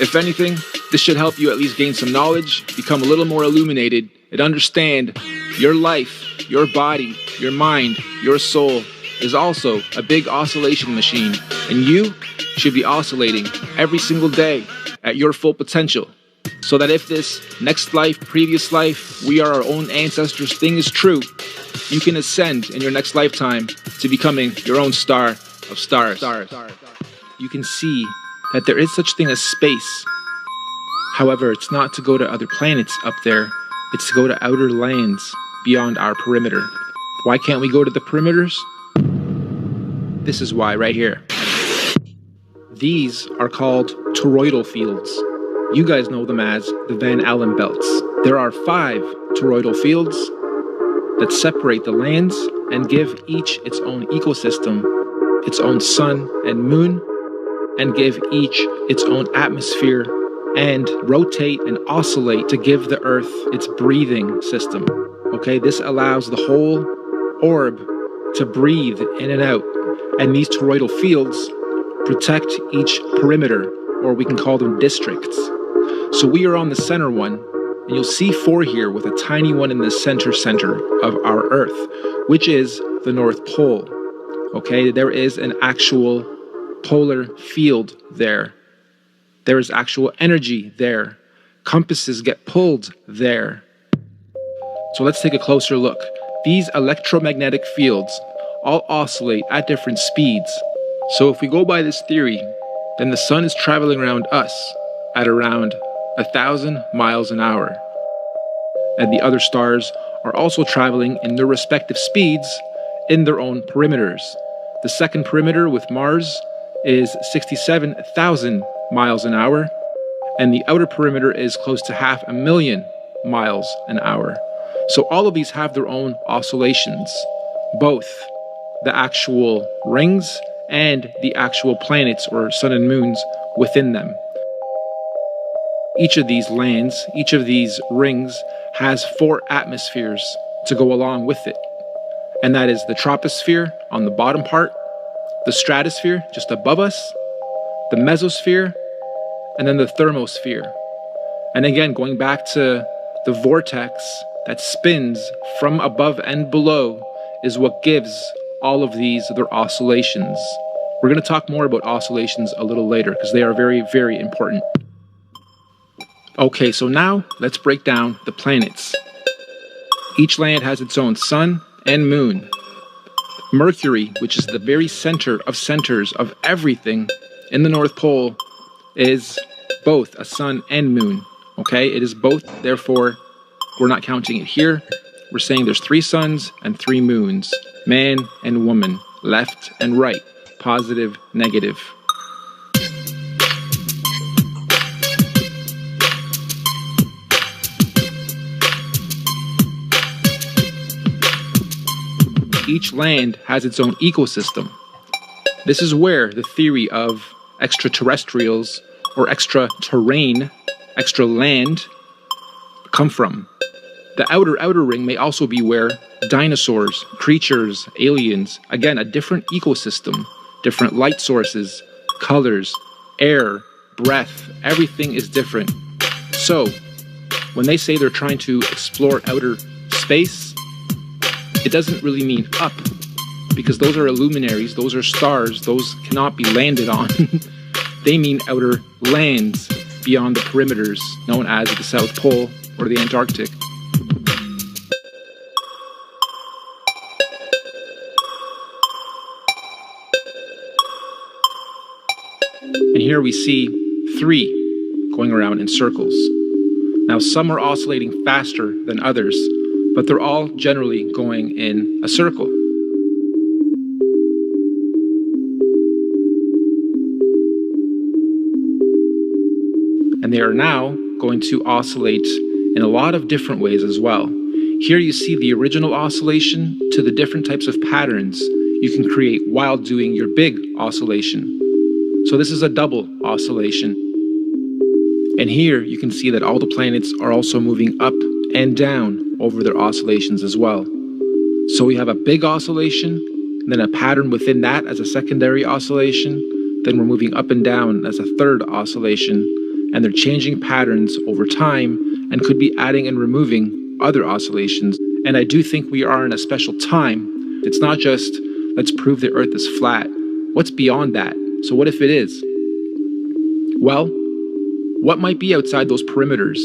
If anything, this should help you at least gain some knowledge, become a little more illuminated, and understand your life, your body, your mind, your soul is also a big oscillation machine, and you should be oscillating every single day at your full potential. So that if this next life, previous life, we are our own ancestors thing is true, you can ascend in your next lifetime to becoming your own star of stars. You can see that there is such thing as space. However, it's not to go to other planets up there, it's to go to outer lands beyond our perimeter. Why can't we go to the perimeters? This is why right here. These are called toroidal fields. You guys know them as the Van Allen belts. There are 5 toroidal fields that separate the lands and give each its own ecosystem, its own sun and moon, and give each its own atmosphere and rotate and oscillate to give the Earth its breathing system. Okay, this allows the whole orb to breathe in and out. And these toroidal fields protect each perimeter, or we can call them districts. So we are on the center one, and you'll see 4 here with a tiny one in the center of our Earth, which is the North Pole. Okay, there is an actual polar field there. There is actual energy there. Compasses get pulled there. So let's take a closer look. These electromagnetic fields all oscillate at different speeds. So if we go by this theory, then the sun is traveling around us at around 1,000 miles an hour. And the other stars are also traveling in their respective speeds in their own perimeters. The second perimeter with Mars is 67,000 miles an hour, and the outer perimeter is close to 500,000 miles an hour. So all of these have their own oscillations, both the actual rings and the actual planets or sun and moons within them. Each of these lands, each of these rings has 4 atmospheres to go along with it. And that is the troposphere on the bottom part, the stratosphere just above us, the mesosphere, and then the thermosphere. And again, going back to the vortex that spins from above and below is what gives all of these their oscillations. We're going to talk more about oscillations a little later because they are very, very important. Okay, so now let's break down the planets. Each land has its own sun and moon. Mercury, which is the very center of centers of everything in the North Pole, is both a sun and moon. Okay, it is both. Therefore, we're not counting it here. We're saying there's 3 suns and 3 moons, man and woman, left and right, positive, negative. Each land has its own ecosystem. This is where the theory of extraterrestrials or extra terrain, extra land, come from. The outer ring may also be where dinosaurs, creatures, aliens, again, a different ecosystem, different light sources, colors, air, breath, everything is different. So, when they say they're trying to explore outer space, it doesn't really mean up, because those are luminaries, those are stars, those cannot be landed on. They mean outer lands beyond the perimeters known as the South Pole or the Antarctic. And here we see 3 going around in circles. Now, some are oscillating faster than others, but they're all generally going in a circle. And they are now going to oscillate in a lot of different ways as well. Here you see the original oscillation to the different types of patterns you can create while doing your big oscillation. So this is a double oscillation. And here you can see that all the planets are also moving up and down over their oscillations as well. So we have a big oscillation, then a pattern within that as a secondary oscillation, then we're moving up and down as a third oscillation, and they're changing patterns over time and could be adding and removing other oscillations. And I do think we are in a special time. It's not just, let's prove the Earth is flat. What's beyond that? So what if it is? Well, what might be outside those perimeters?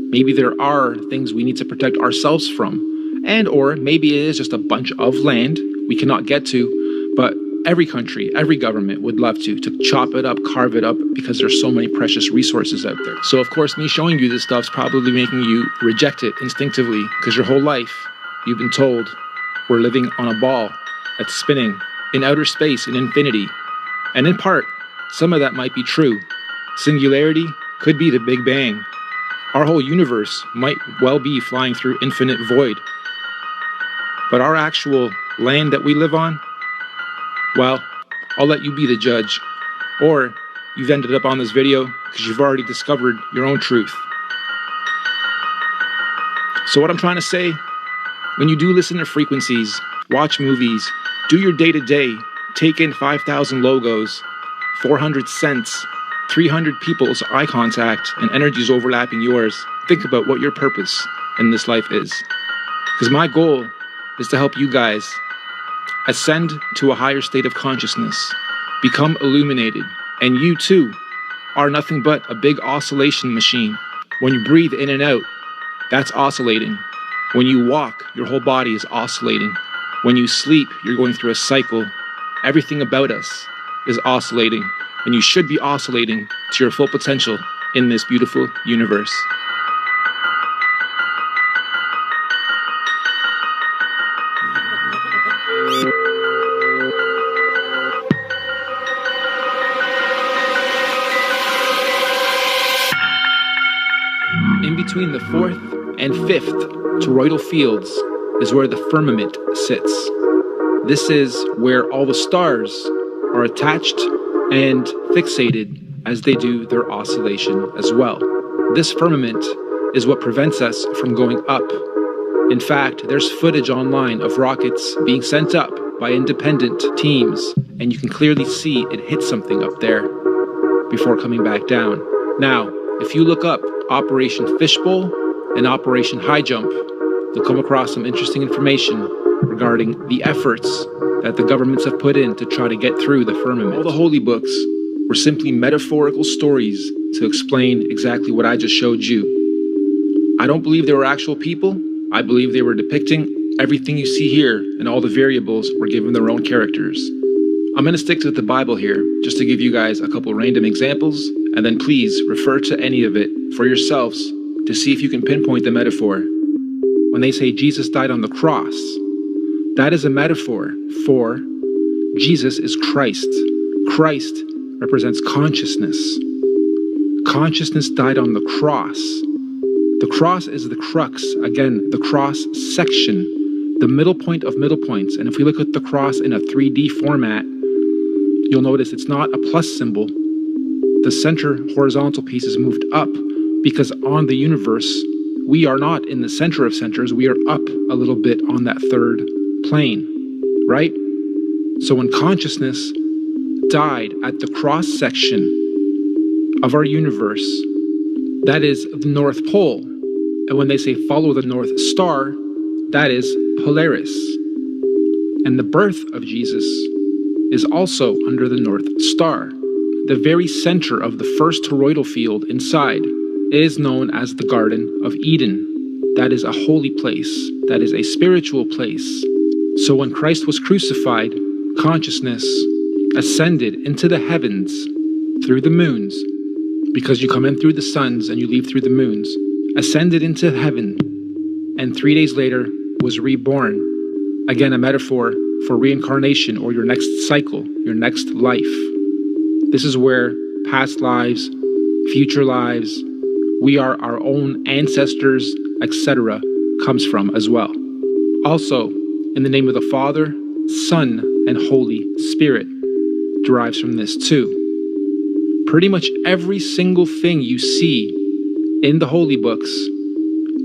Maybe there are things we need to protect ourselves from. And or maybe it is just a bunch of land we cannot get to, but every country, every government would love to chop it up, carve it up, because there's so many precious resources out there. So of course, me showing you this stuff's probably making you reject it instinctively, because your whole life you've been told we're living on a ball that's spinning in outer space, in infinity. And in part, some of that might be true. Singularity could be the Big Bang. Our whole universe might well be flying through infinite void. But our actual land that we live on, well, I'll let you be the judge. Or you've ended up on this video because you've already discovered your own truth. So what I'm trying to say, when you do listen to frequencies, watch movies, do your day-to-day, take in 5,000 logos, 400 cents, 300 people's eye contact, and energies overlapping yours, think about what your purpose in this life is. Because my goal is to help you guys ascend to a higher state of consciousness, become illuminated, and you too are nothing but a big oscillation machine. When you breathe in and out, that's oscillating. When you walk, your whole body is oscillating. When you sleep, you're going through a cycle. Everything about us is oscillating, and you should be oscillating to your full potential in this beautiful universe. In between the 4th and 5th toroidal fields is where the firmament sits. This is where all the stars are attached and fixated as they do their oscillation as well. This firmament is what prevents us from going up. In fact, there's footage online of rockets being sent up by independent teams, and you can clearly see it hit something up there before coming back down. Now, if you look up Operation Fishbowl and Operation High Jump, you'll come across some interesting information regarding the efforts that the governments have put in to try to get through the firmament. All the holy books were simply metaphorical stories to explain exactly what I just showed you. I don't believe they were actual people. I believe they were depicting everything you see here, and all the variables were given their own characters. I'm going to stick to the Bible here, just to give you guys a couple random examples, and then please refer to any of it for yourselves to see if you can pinpoint the metaphor. When they say Jesus died on the cross, that is a metaphor for Jesus is Christ. Christ represents consciousness. Consciousness died on the cross. The cross is the crux, again, the cross section, the middle point of middle points. And if we look at the cross in a 3D format, you'll notice it's not a plus symbol. The center horizontal piece is moved up because on the universe, we are not in the center of centers, we are up a little bit on that third plane, right? So when consciousness died at the cross section of our universe, that is the North Pole. And when they say follow the North Star, that is Polaris. And the birth of Jesus is also under the North Star. The very center of the first toroidal field inside is known as the Garden of Eden. That is a holy place. That is a spiritual place. So when Christ was crucified, consciousness ascended into the heavens through the moons, because you come in through the suns and you leave through the moons, ascended into heaven, and 3 days later was reborn. Again, a metaphor for reincarnation or your next cycle, your next life. This is where past lives, future lives, we are our own ancestors, etc., comes from as well. Also, in the name of the Father, Son, and Holy Spirit derives from this too. Pretty much every single thing you see in the holy books,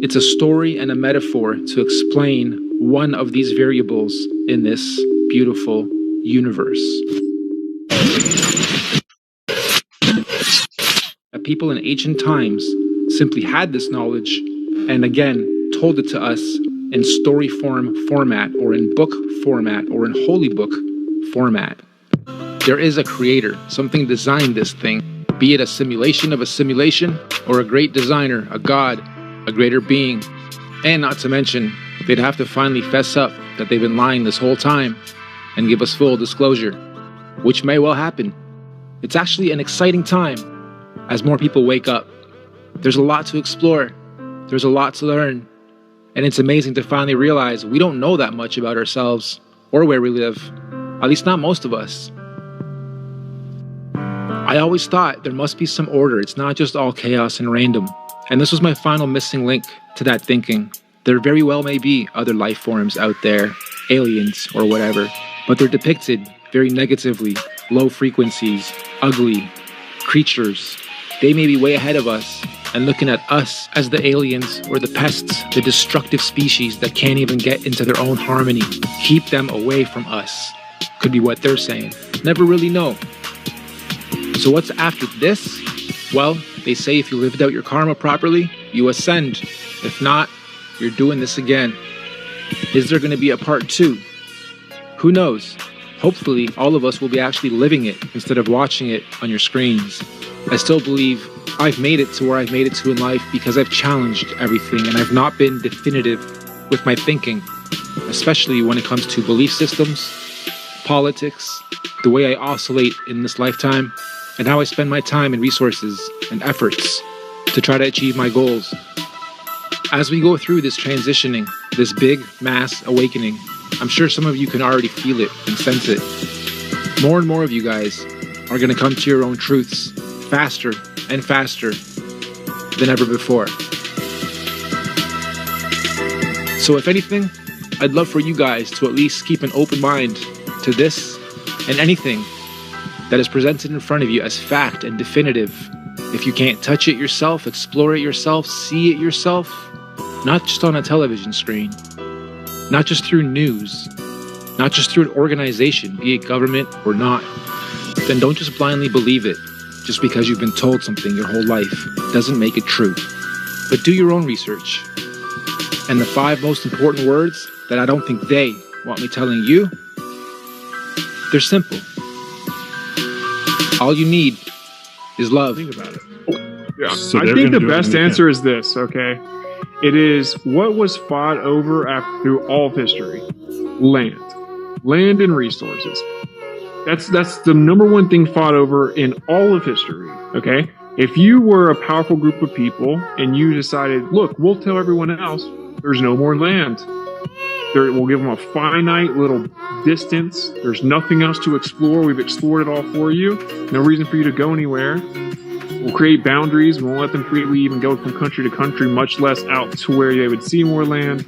it's a story and a metaphor to explain one of these variables in this beautiful universe. People in ancient times simply had this knowledge and again told it to us in story format or in book format or in holy book format. There is a creator, something designed this thing, be it a simulation of a simulation or a great designer, a god, a greater being. And not to mention, they'd have to finally fess up that they've been lying this whole time and give us full disclosure, which may well happen. It's actually an exciting time as more people wake up. There's a lot to explore. There's a lot to learn. And it's amazing to finally realize we don't know that much about ourselves or where we live, at least not most of us. I always thought there must be some order. It's not just all chaos and random. And this was my final missing link to that thinking. There very well may be other life forms out there, aliens or whatever, but they're depicted very negatively, low frequencies, ugly creatures. They may be way ahead of us and looking at us as the aliens or the pests, the destructive species that can't even get into their own harmony. Keep them away from us. Could be what they're saying. Never really know. So what's after this? Well, they say if you lived out your karma properly, you ascend. If not, you're doing this again. Is there going to be a part 2? Who knows? Hopefully, all of us will be actually living it instead of watching it on your screens. I still believe I've made it to where I've made it to in life because I've challenged everything and I've not been definitive with my thinking, especially when it comes to belief systems, politics, the way I oscillate in this lifetime, and how I spend my time and resources and efforts to try to achieve my goals. As we go through this transitioning, this big mass awakening, I'm sure some of you can already feel it and sense it. More and more of you guys are going to come to your own truths faster and faster than ever before. So if anything, I'd love for you guys to at least keep an open mind to this and anything that is presented in front of you as fact and definitive. If you can't touch it yourself, explore it yourself, see it yourself, not just on a television screen, not just through news, not just through an organization, be it government or not, then don't just blindly believe it just because you've been told something your whole life. Doesn't make it true. But do your own research. And the 5 most important words that I don't think they want me telling you, they're simple. All you need is love. Think about it. Yeah. So I think the best answer is this, okay? It is what was fought over through all of history. Land. Land and resources. That's the number one thing fought over in all of history, okay? If you were a powerful group of people and you decided, look, we'll tell everyone else there's no more land. We'll give them a finite little distance. There's nothing else to explore. We've explored it all for you. No reason for you to go anywhere. We'll create boundaries. We won't let them freely even go from country to country, much less out to where they would see more land.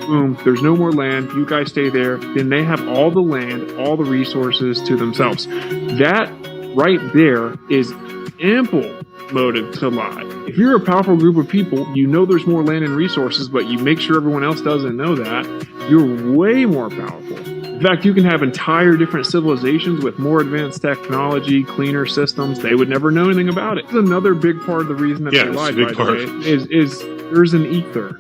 Boom, there's no more land. You guys stay there. Then they have all the land, all the resources to themselves. That right there is ample motive to lie. If you're a powerful group of people, you know there's more land and resources, but you make sure everyone else doesn't know that, you're way more powerful. In fact, you can have entire different civilizations with more advanced technology, cleaner systems. They would never know anything about it. Another big part of the reason that they lied, by the way, is there's an ether.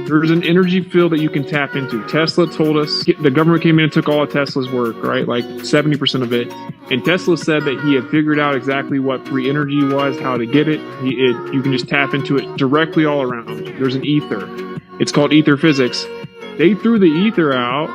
There's an energy field that you can tap into. Tesla told us, the government came in and took all of Tesla's work, right? Like 70% of it. And Tesla said that he had figured out exactly what free energy was, how to get it. You can just tap into it directly all around. There's an ether. It's called ether physics. They threw the ether out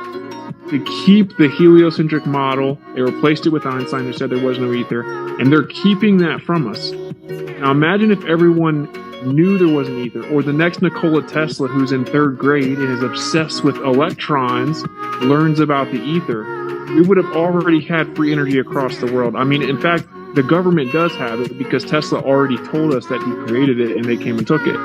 to keep the heliocentric model. They replaced it with Einstein, who said there was no ether. And they're keeping that from us. Now imagine if everyone knew there was an ether, or the next Nikola Tesla, who's in 3rd grade and is obsessed with electrons, learns about the ether. We would have already had free energy across the world. I mean, in fact, the government does have it because Tesla already told us that he created it and they came and took it.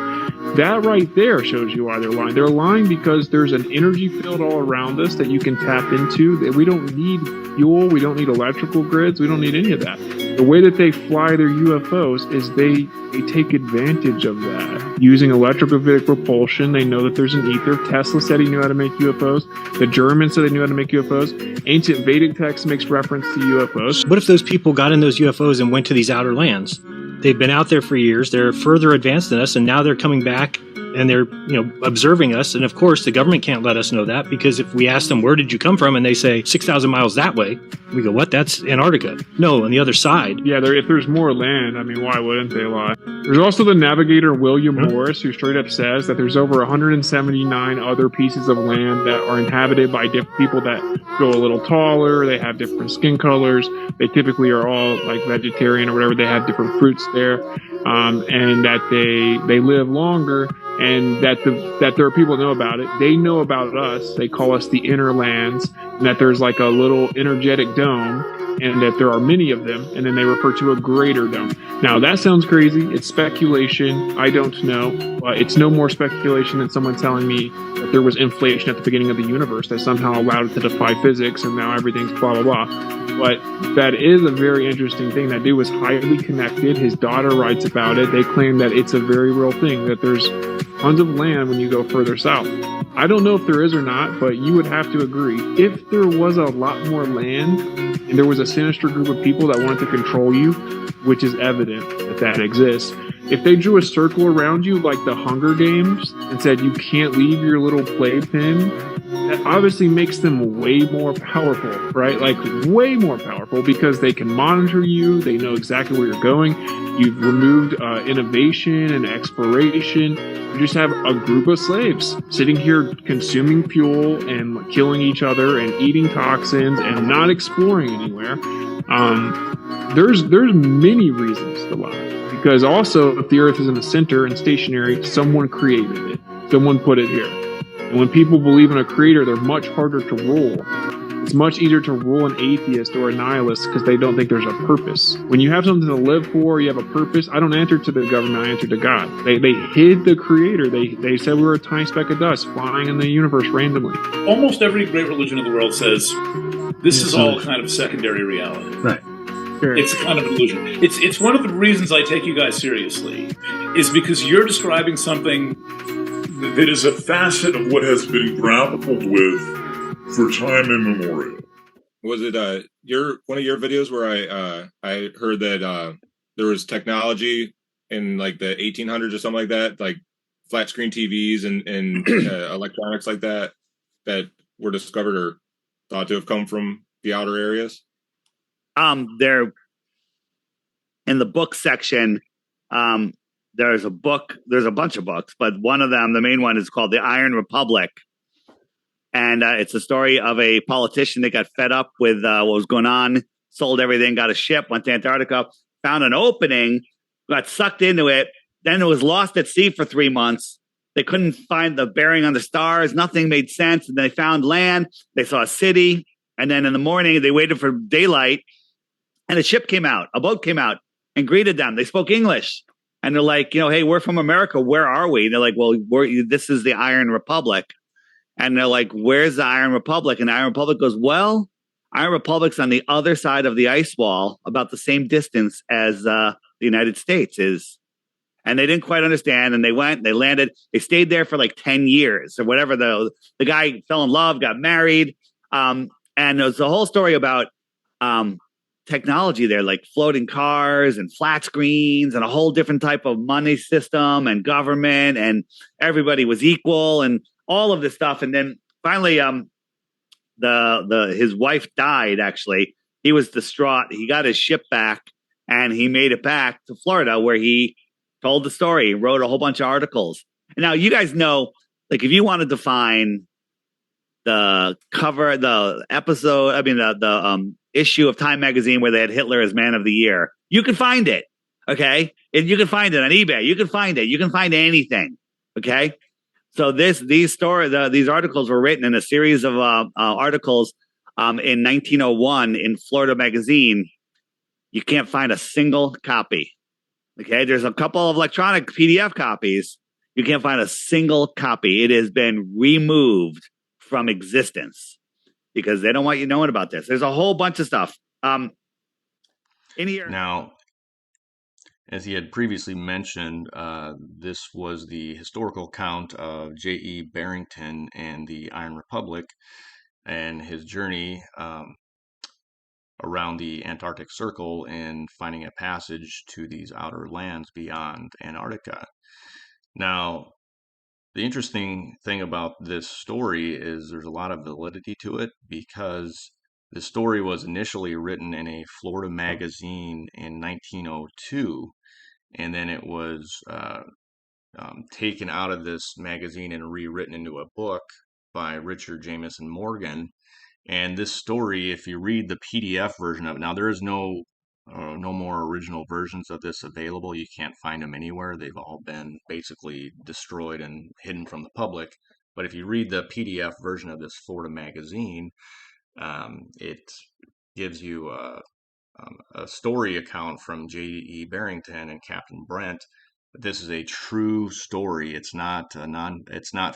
That right there shows you why they're lying. They're lying because there's an energy field all around us that you can tap into. We don't need fuel. We don't need electrical grids. We don't need any of that. The way that they fly their UFOs is they take advantage of that. Using electrogravitic propulsion, they know that there's an ether. Tesla said he knew how to make UFOs. The Germans said they knew how to make UFOs. Ancient Vedic text makes reference to UFOs. What if those people got in those UFOs and went to these outer lands? They've been out there for years. They're further advanced than us, and now they're coming back and they're, observing us. And of course, the government can't let us know that, because if we ask them, where did you come from? And they say 6,000 miles that way, we go, what? That's Antarctica. No, on the other side. Yeah, if there's more land, I mean, why wouldn't they lie? There's also the navigator William Morris, who straight up says that there's over 179 other pieces of land that are inhabited by different people that go a little taller. They have different skin colors. They typically are all like vegetarian or whatever. They have different fruits there, and that they live longer. And that there are people that know about it. They know about us. They call us the inner lands, and that there's like a little energetic dome, and that there are many of them, and then they refer to a greater dome. Now, that sounds crazy. It's speculation. I don't know. It's no more speculation than someone telling me that there was inflation at the beginning of the universe that somehow allowed it to defy physics, and now everything's blah, blah, blah. But that is a very interesting thing. That dude was highly connected. His daughter writes about it. They claim that it's a very real thing, that there's tons of land when you go further south. I don't know if there is or not, but you would have to agree. If there was a lot more land and there was a sinister group of people that wanted to control you, which is evident that exists, if they drew a circle around you like the Hunger Games and said you can't leave your little playpen, that obviously makes them way more powerful, right? Like way more powerful, because they can monitor you. They know exactly where you're going. You've removed innovation and exploration. You just have a group of slaves sitting here consuming fuel and killing each other and eating toxins and not exploring anywhere. There's many reasons to lie. Because also, if the Earth is in the center and stationary, someone created it. Someone put it here. And when people believe in a creator, they're much harder to rule. It's much easier to rule an atheist or a nihilist because they don't think there's a purpose. When you have something to live for, you have a purpose. I don't answer to the government, I answer to God. They hid the creator. They said we were a tiny speck of dust flying in the universe randomly. Almost every great religion in the world says this is all kind of secondary reality. Right. Sure. It's kind of an illusion. It's one of the reasons I take you guys seriously, is because you're describing something that is a facet of what has been grappled with for time immemorial. Was it one of your videos where I heard that there was technology in like the 1800s or something like that, like flat screen TVs and electronics like that were discovered or thought to have come from the outer areas? There in the book section, there's a bunch of books, but one of them, the main one, is called The Iron Republic. And it's a story of a politician that got fed up with what was going on, sold everything, got a ship, went to Antarctica, found an opening got sucked into it. Then it was lost at sea for 3 months. They couldn't find the bearing on the stars. Nothing made sense. And they found land. They saw a city. And then in the morning, they waited for daylight. And a ship came out, a boat came out and greeted them. They spoke English. And they're like, hey, we're from America. Where are we? And they're like, well, this is the Iron Republic. And they're like, where's the Iron Republic? And the Iron Republic goes, well, Iron Republic's on the other side of the ice wall, about the same distance as the United States is. And they didn't quite understand. And they went, they landed, they stayed there for like 10 years or whatever. The guy fell in love, got married. And there's a whole story about technology there, like floating cars and flat screens and a whole different type of money system and government, and everybody was equal and all of this stuff. And then finally, his wife died. Actually, he was distraught. He got his ship back and he made it back to Florida, where he told the story. He wrote a whole bunch of articles. And now you guys know, like, if you wanted to find the cover, the episode, the issue of Time magazine where they had Hitler as Man of the Year, you can find it. Okay. And you can find it on eBay. You can find it. You can find anything. Okay. So these articles were written in a series of articles in 1901 in Florida Magazine. You can't find a single copy. Okay. There's a couple of electronic PDF copies. You can't find a single copy. It has been removed from existence because they don't want you knowing about this. There's a whole bunch of stuff. In here now, as he had previously mentioned, this was the historical account of J.E. Barrington and the Iron Republic and his journey around the Antarctic Circle and finding a passage to these outer lands beyond Antarctica. Now, the interesting thing about this story is there's a lot of validity to it, because the story was initially written in a Florida magazine in 1902, and then it was taken out of this magazine and rewritten into a book by Richard Jameson Morgan. And this story, if you read the PDF version of it, now there is no more original versions of this available. You can't find them anywhere. They've all been basically destroyed and hidden from the public. But if you read the PDF version of this Florida magazine, it gives you a story account from J.E. Barrington and Captain Brent. This is a true story. It's not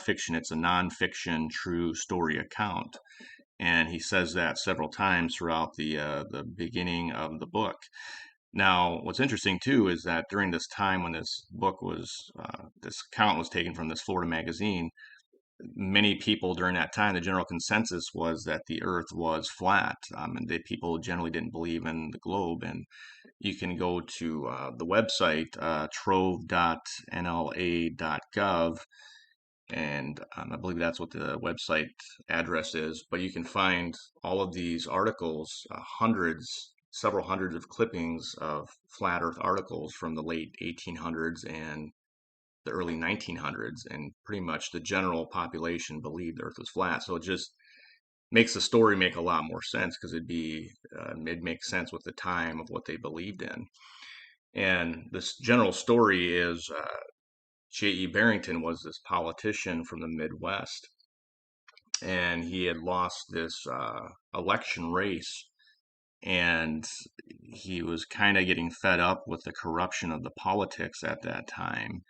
fiction. It's a nonfiction true story account. And he says that several times throughout the beginning of the book. Now, what's interesting too is that during this time when this account was taken from this Florida magazine, many people during that time, the general consensus was that the Earth was flat, and that people generally didn't believe in the globe. And you can go to the website trove.nla.gov. And I believe that's what the website address is. But you can find all of these articles, several hundreds of clippings of flat Earth articles from the late 1800s and the early 1900s. And pretty much the general population believed the Earth was flat. So it just makes the story make a lot more sense, because it'd make sense with the time of what they believed in. And this general story is J.E. Barrington was this politician from the Midwest, and he had lost this election race, and he was kind of getting fed up with the corruption of the politics at that time,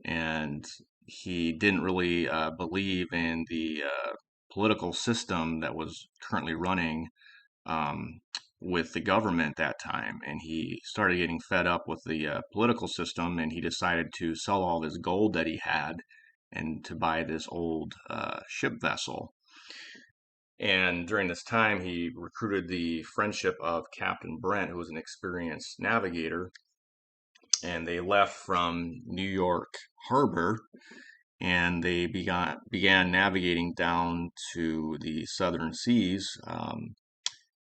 and he didn't really believe in the political system that was currently running with the government that time. And he started getting fed up with the political system, and he decided to sell all this gold that he had and to buy this old ship vessel. And during this time, he recruited the friendship of Captain Brent, who was an experienced navigator, and they left from New York Harbor, and they began navigating down to the southern seas.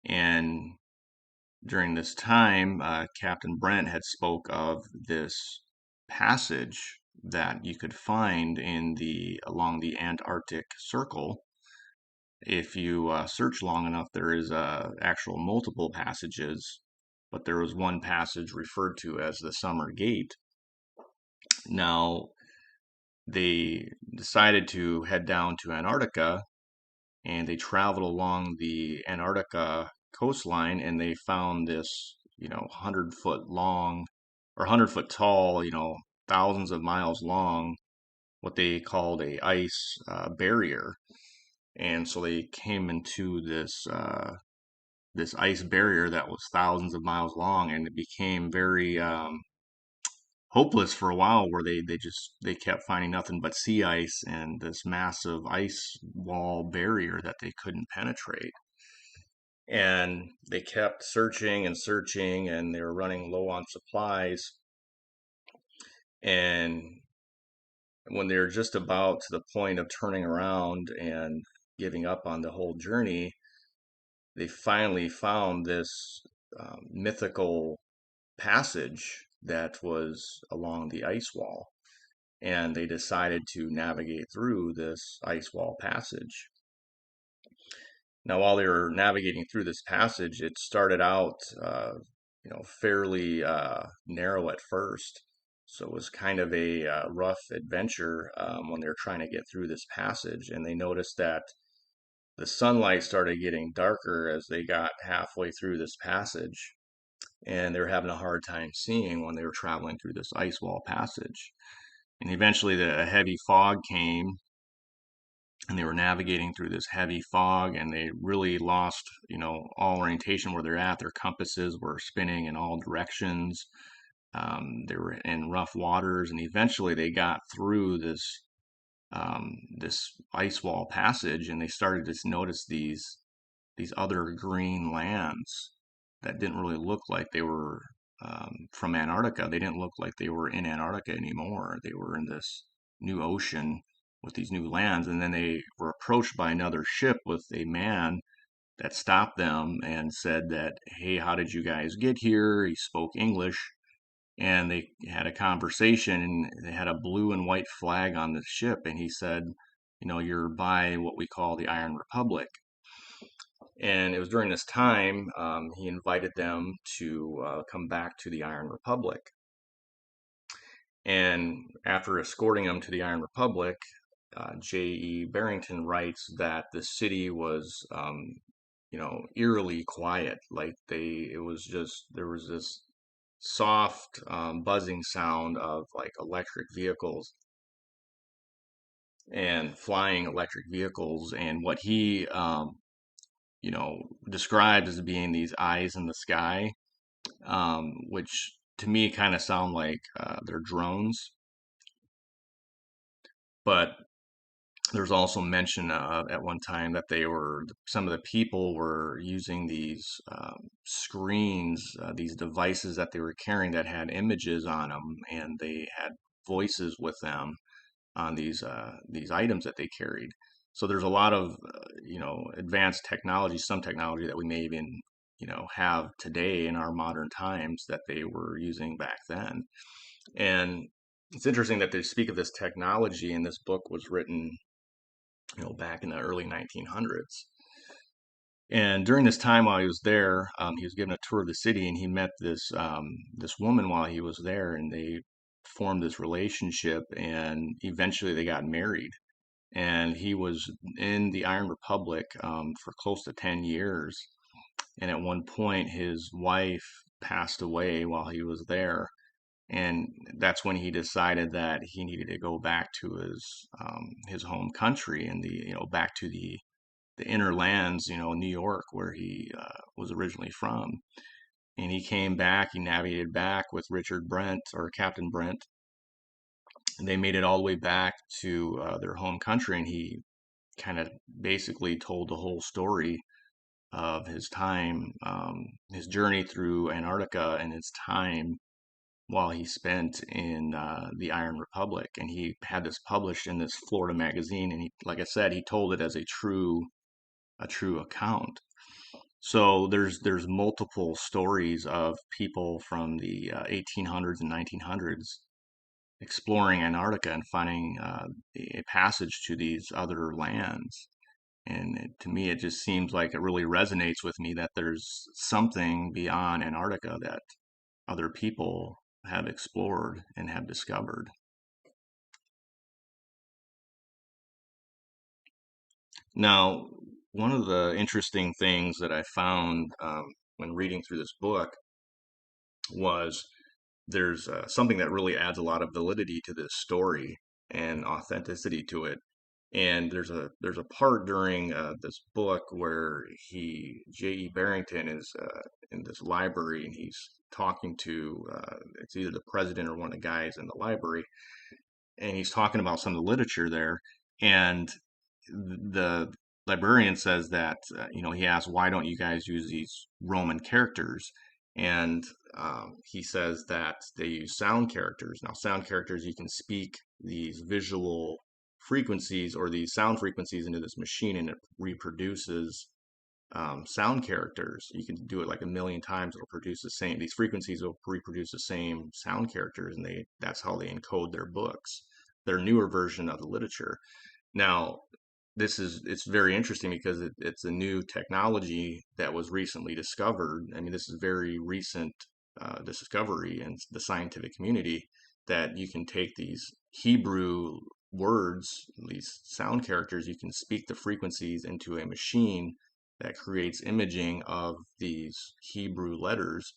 And during this time, Captain Brent had spoke of this passage that you could find along the Antarctic Circle. If you search long enough, there is actual multiple passages but there was one passage referred to as the Summer Gate. Now, they decided to head down to Antarctica, and they traveled along the Antarctica coastline, and they found this, 100-foot long or 100-foot tall, thousands of miles long, what they called a ice barrier. And so they came into this ice barrier that was thousands of miles long, and it became very hopeless for a while, where they kept finding nothing but sea ice and this massive ice wall barrier that they couldn't penetrate. And they kept searching and searching, and they were running low on supplies. And when they were just about to the point of turning around and giving up on the whole journey, they finally found this mythical passage that was along the ice wall. And they decided to navigate through this ice wall passage. Now, while they were navigating through this passage, it started out, fairly narrow at first. So it was kind of a rough adventure when they were trying to get through this passage. And they noticed that the sunlight started getting darker as they got halfway through this passage. And they were having a hard time seeing when they were traveling through this ice wall passage. And eventually a heavy fog came, and they were navigating through this heavy fog, and they really lost, all orientation where they're at. Their compasses were spinning in all directions. They were in rough waters, and eventually they got through this ice wall passage, and they started to notice these other green lands that didn't really look like they were from Antarctica. They didn't look like they were in Antarctica anymore. They were in this new ocean with these new lands. And then they were approached by another ship with a man that stopped them and said that, "Hey, how did you guys get here?" He spoke English, and they had a conversation, and they had a blue and white flag on the ship. And he said, "You're by what we call the Iron Republic." And it was during this time he invited them to come back to the Iron Republic. And after escorting them to the Iron Republic, J.E. Barrington writes that the city was, eerily quiet. Like there was this soft buzzing sound of like electric vehicles and flying electric vehicles, and what he described as being these eyes in the sky, which to me kind of sound like they're drones. But there's also mention at one time that some of the people were using these screens, these devices that they were carrying that had images on them, and they had voices with them on these items that they carried. So there's a lot of advanced technology, some technology that we may even have today in our modern times that they were using back then. And it's interesting that they speak of this technology, and this book was written back in the early 1900s. And during this time while he was there, he was given a tour of the city, and he met this woman while he was there, and they formed this relationship, and eventually they got married. And he was in the Iron Republic for close to 10 years. And at one point, his wife passed away while he was there. And that's when he decided that he needed to go back to his home country, and back to the inner lands, New York, where he was originally from. And he came back. He navigated back with Richard Brent, or Captain Brent. And they made it all the way back to their home country, and he kind of basically told the whole story of his time, his journey through Antarctica, and his time while he spent in the Iron Republic. And he had this published in this Florida magazine, and he, like I said, he told it as a true account. So there's multiple stories of people from the 1800s and 1900s exploring Antarctica and finding a passage to these other lands. to me, it just seems like it really resonates with me that there's something beyond Antarctica that other people have explored and have discovered. Now, one of the interesting things that I found when reading through this book was there's something that really adds a lot of validity to this story and authenticity to it. And there's a part during this book where J.E. Barrington is in this library, and he's talking to it's either the president or one of the guys in the library, and he's talking about some of the literature there, and the librarian says that he asks, why don't you guys use these Roman characters? And he says that they use sound characters. Now, sound characters, you can speak these visual frequencies or these sound frequencies into this machine, and it reproduces sound characters. You can do it like 1,000,000 times. It'll produce the same. These frequencies will reproduce the same sound characters, and that's how they encode their books, their newer version of the literature. Now, it's very interesting because it's a new technology that was recently discovered. I mean, this is very recent discovery in the scientific community, that you can take these Hebrew words, these sound characters, you can speak the frequencies into a machine that creates imaging of these Hebrew letters,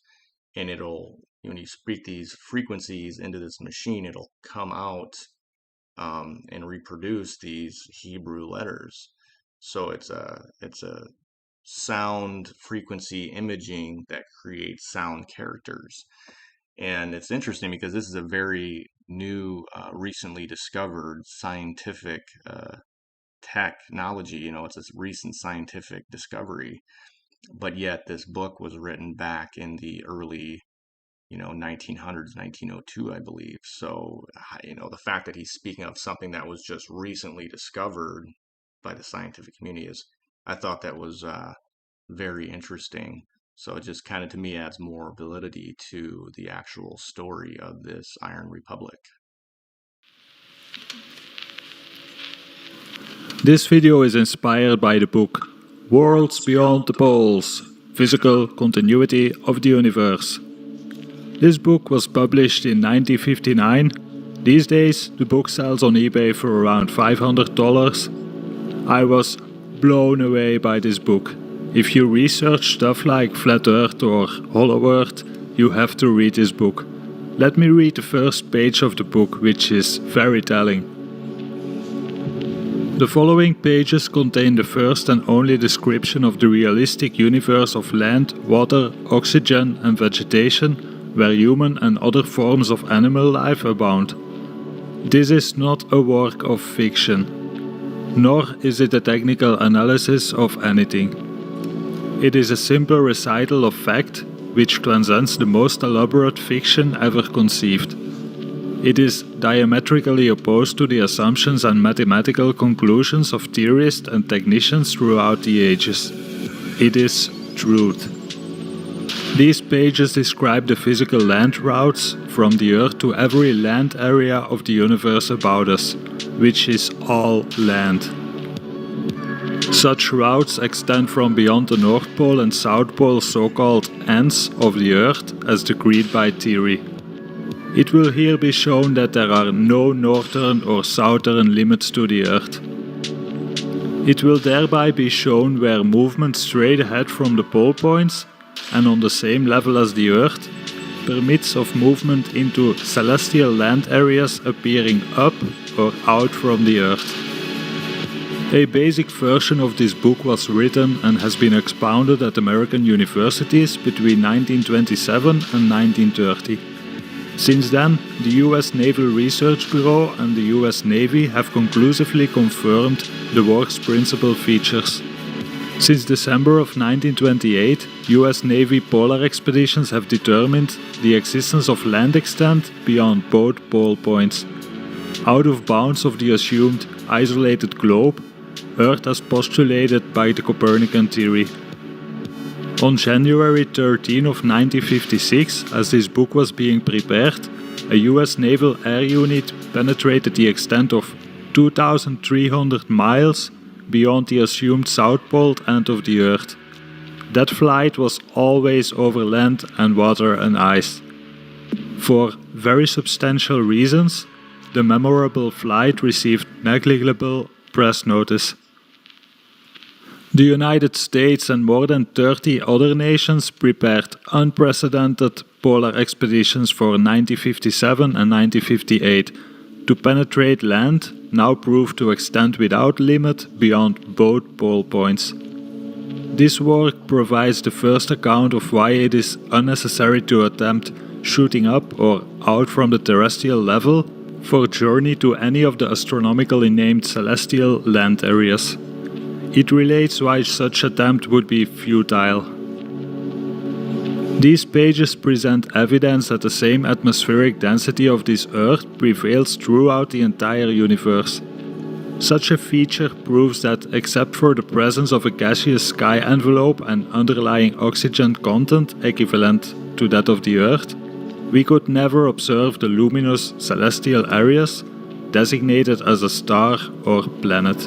and when you speak these frequencies into this machine, it'll come out and reproduce these Hebrew letters. So it's a sound frequency imaging that creates sound characters. And it's interesting because this is a very new, recently discovered scientific technology. It's a recent scientific discovery, but yet this book was written back in the early 1900s, 1902, I believe. So, the fact that he's speaking of something that was just recently discovered by the scientific community I thought that was very interesting. So it just kind of, to me, adds more validity to the actual story of this Iron Republic. This video is inspired by the book Worlds Beyond the Poles, Physical Continuity of the Universe. This book was published in 1959. These days, the book sells on eBay for around $500. I was blown away by this book. If you research stuff like Flat Earth or Hollow Earth, you have to read this book. Let me read the first page of the book, which is very telling. The following pages contain the first and only description of the realistic universe of land, water, oxygen and vegetation, where human and other forms of animal life abound. This is not a work of fiction, nor is it a technical analysis of anything. It is a simple recital of fact, which transcends the most elaborate fiction ever conceived. It is diametrically opposed to the assumptions and mathematical conclusions of theorists and technicians throughout the ages. It is truth. These pages describe the physical land routes from the Earth to every land area of the universe about us, which is all land. Such routes extend from beyond the North Pole and South Pole, so-called ends of the Earth, as agreed by theory. It will here be shown that there are no northern or southern limits to the Earth. It will thereby be shown where movement straight ahead from the pole points and on the same level as the Earth permits of movement into celestial land areas appearing up or out from the Earth. A basic version of this book was written and has been expounded at American universities between 1927 and 1930. Since then, the US Naval Research Bureau and the US Navy have conclusively confirmed the work's principal features. Since December of 1928, US Navy polar expeditions have determined the existence of land extent beyond both pole points. Out of bounds of the assumed isolated globe, Earth as postulated by the Copernican theory. On January 13 of 1956, as this book was being prepared, a US Naval Air Unit penetrated the extent of 2,300 miles beyond the assumed south pole end of the Earth. That flight was always over land and water and ice. For very substantial reasons, the memorable flight received negligible press notice. The United States and more than 30 other nations prepared unprecedented polar expeditions for 1957 and 1958 to penetrate land now proved to extend without limit beyond both pole points. This work provides the first account of why it is unnecessary to attempt shooting up or out from the terrestrial level for a journey to any of the astronomically named celestial land areas. It relates why such attempt would be futile. These pages present evidence that the same atmospheric density of this Earth prevails throughout the entire universe. Such a feature proves that, except for the presence of a gaseous sky envelope and underlying oxygen content equivalent to that of the Earth, we could never observe the luminous celestial areas designated as a star or planet.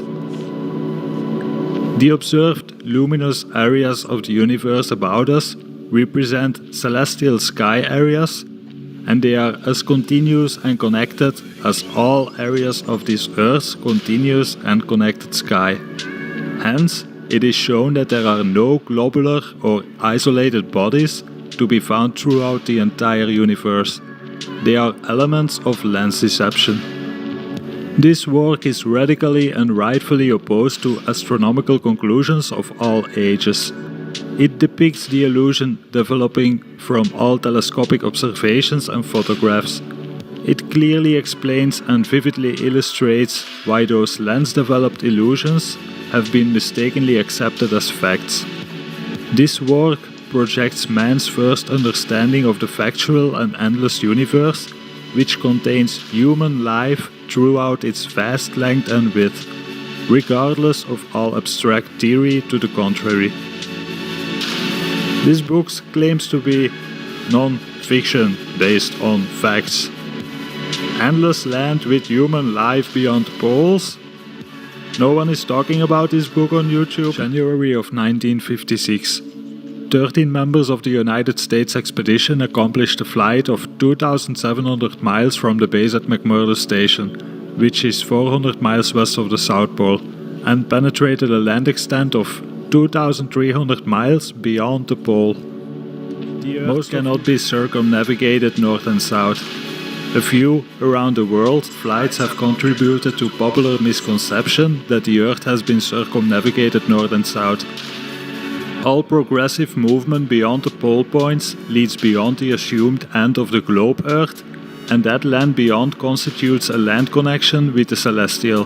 The observed luminous areas of the universe about us represent celestial sky areas, and they are as continuous and connected as all areas of this Earth's continuous and connected sky. Hence, it is shown that there are no globular or isolated bodies to be found throughout the entire universe. They are elements of lens deception. This work is radically and rightfully opposed to astronomical conclusions of all ages. It depicts the illusion developing from all telescopic observations and photographs. It clearly explains and vividly illustrates why those lens-developed illusions have been mistakenly accepted as facts. This work projects man's first understanding of the factual and endless universe, which contains human life throughout its vast length and width, regardless of all abstract theory to the contrary. This book claims to be non-fiction based on facts. Endless land with human life beyond poles? No one is talking about this book on YouTube. January of 1956. 13 members of the United States expedition accomplished a flight of 2,700 miles from the base at McMurdo Station, which is 400 miles west of the South Pole, and penetrated a land extent of 2,300 miles beyond the pole. Most cannot be circumnavigated north and south. A few around the world flights have contributed to popular misconception that the Earth has been circumnavigated north and south. All progressive movement beyond the pole points leads beyond the assumed end of the globe Earth, and that land beyond constitutes a land connection with the celestial.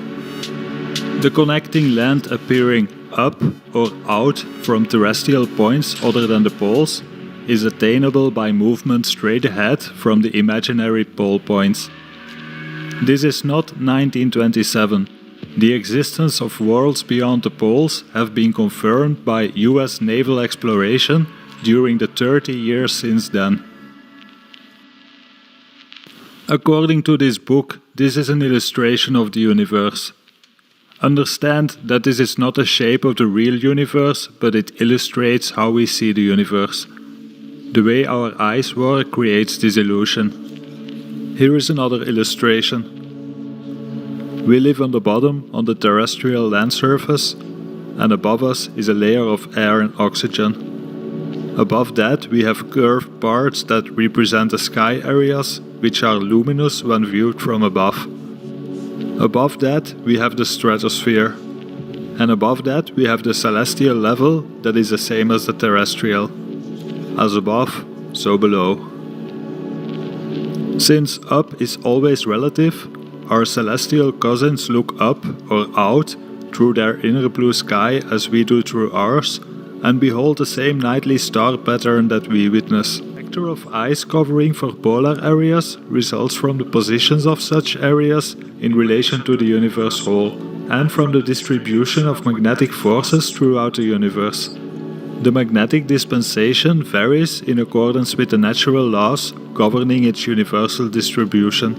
The connecting land appearing up or out from terrestrial points other than the poles is attainable by movement straight ahead from the imaginary pole points. This is not 1927. The existence of worlds beyond the poles have been confirmed by US naval exploration during the 30 years since then. According to this book, this is an illustration of the universe. Understand that this is not a shape of the real universe, but it illustrates how we see the universe. The way our eyes work creates this illusion. Here is another illustration. We live on the bottom on the terrestrial land surface, and above us is a layer of air and oxygen. Above that we have curved parts that represent the sky areas, which are luminous when viewed from above. Above that we have the stratosphere, and above that we have the celestial level that is the same as the terrestrial. As above, so below. Since up is always relative, our celestial cousins look up or out through their inner blue sky as we do through ours, and behold the same nightly star pattern that we witness. The factor of ice covering for polar areas results from the positions of such areas in relation to the universe whole, and from the distribution of magnetic forces throughout the universe. The magnetic dispensation varies in accordance with the natural laws governing its universal distribution.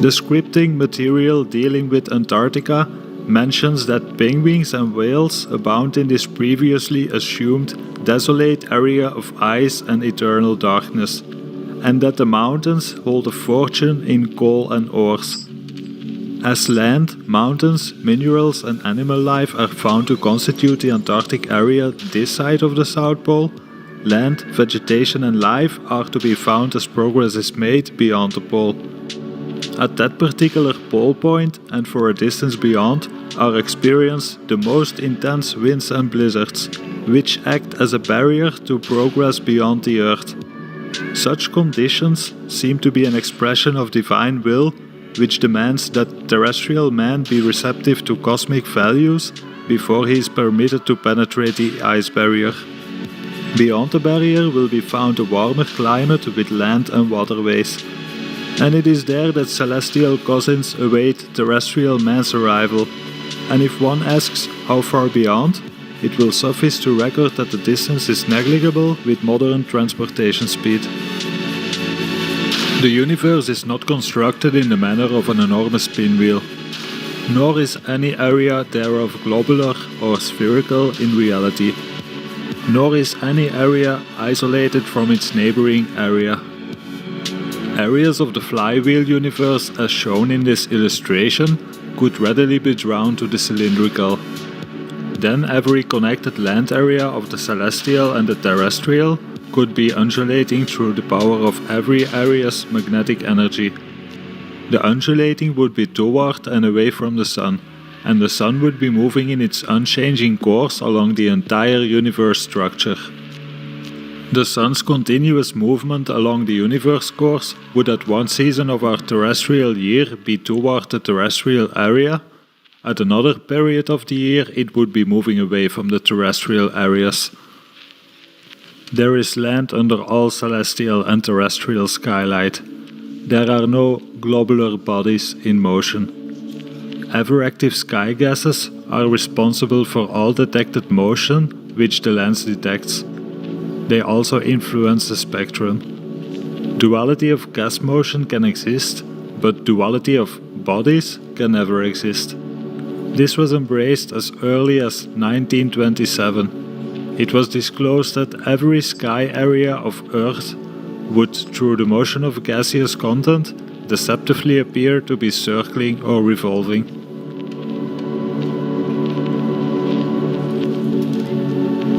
The scripting material dealing with Antarctica mentions that penguins and whales abound in this previously assumed desolate area of ice and eternal darkness, and that the mountains hold a fortune in coal and ores. As land, mountains, minerals and animal life are found to constitute the Antarctic area this side of the South Pole, land, vegetation and life are to be found as progress is made beyond the pole. At that particular pole point and for a distance beyond are experienced the most intense winds and blizzards, which act as a barrier to progress beyond the Earth. Such conditions seem to be an expression of divine will, which demands that terrestrial man be receptive to cosmic values before he is permitted to penetrate the ice barrier. Beyond the barrier will be found a warmer climate with land and waterways, and it is there that celestial cousins await terrestrial man's arrival, and if one asks how far beyond, it will suffice to record that the distance is negligible with modern transportation speed. The universe is not constructed in the manner of an enormous pinwheel, nor is any area thereof globular or spherical in reality, nor is any area isolated from its neighboring area. Areas of the flywheel universe as shown in this illustration could readily be drawn to the cylindrical. Then every connected land area of the celestial and the terrestrial could be undulating through the power of every area's magnetic energy. The undulating would be toward and away from the Sun, and the Sun would be moving in its unchanging course along the entire universe structure. The Sun's continuous movement along the universe course would at one season of our terrestrial year be toward the terrestrial area. At another period of the year it would be moving away from the terrestrial areas. There is land under all celestial and terrestrial skylight. There are no globular bodies in motion. Ever-active sky gases are responsible for all detected motion which the lens detects. They also influence the spectrum. Duality of gas motion can exist, but duality of bodies can never exist. This was embraced as early as 1927. It was disclosed that every sky area of Earth would, through the motion of gaseous content, deceptively appear to be circling or revolving.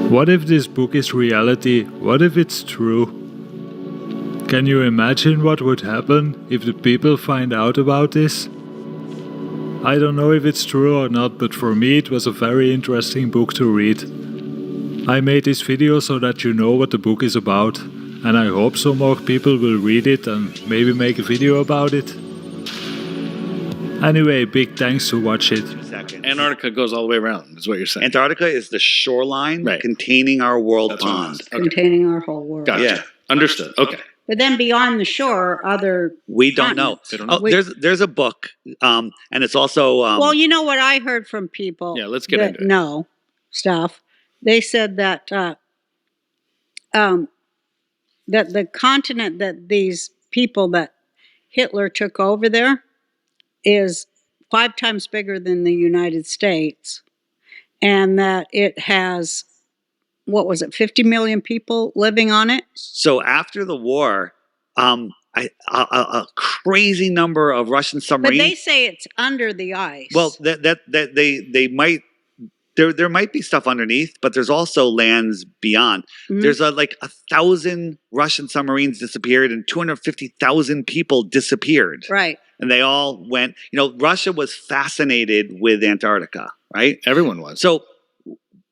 What if this book is reality? What if it's true? Can you imagine what would happen if the people find out about this? I don't know if it's true or not, but for me it was a very interesting book to read. I made this video so that you know what the book is about, and I hope some more people will read it and maybe make a video about it. Anyway, big thanks to watch it. Antarctica goes all the way around, is what you're saying. Antarctica is the shoreline containing our world pond. Containing our whole world. Gotcha. Yeah. Understood. Okay. But then beyond the shore, other We don't know. continents. Oh, there's a book, and it's also Well, you know what I heard from people Yeah, let's get that into it. know stuff. They said that that the continent that these people that Hitler took over there is 5 times bigger than the United States, and that it has, what was it, 50 million people living on it? so after the war, a crazy number of Russian But submarines. they say it's under the ice. Well, that they might. There might be stuff underneath, but there's also lands beyond. Mhm. There's like 1,000 Russian submarines disappeared, and 250,000 people disappeared. Right. And they all went. Russia was fascinated with Antarctica, right? Everyone was. So,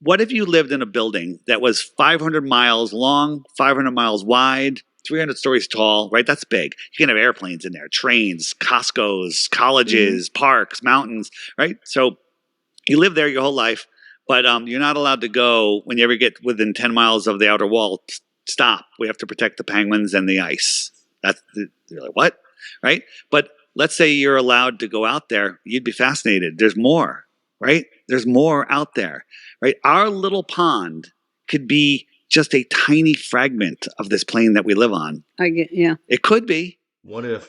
what if you lived in a building that was 500 miles long, 500 miles wide, 300 stories tall, right? That's big. You can have airplanes in there, trains, Costco's, colleges, parks, mountains, right? So you live there your whole life, but you're not allowed to go when you ever get within 10 miles of the outer wall. Stop. We have to protect the penguins and the ice. You're like, what? Right? But let's say you're allowed to go out there. You'd be fascinated. There's more, right? There's more out there, right? Our little pond could be just a tiny fragment of this plane that we live on. I get, yeah. It could be. What if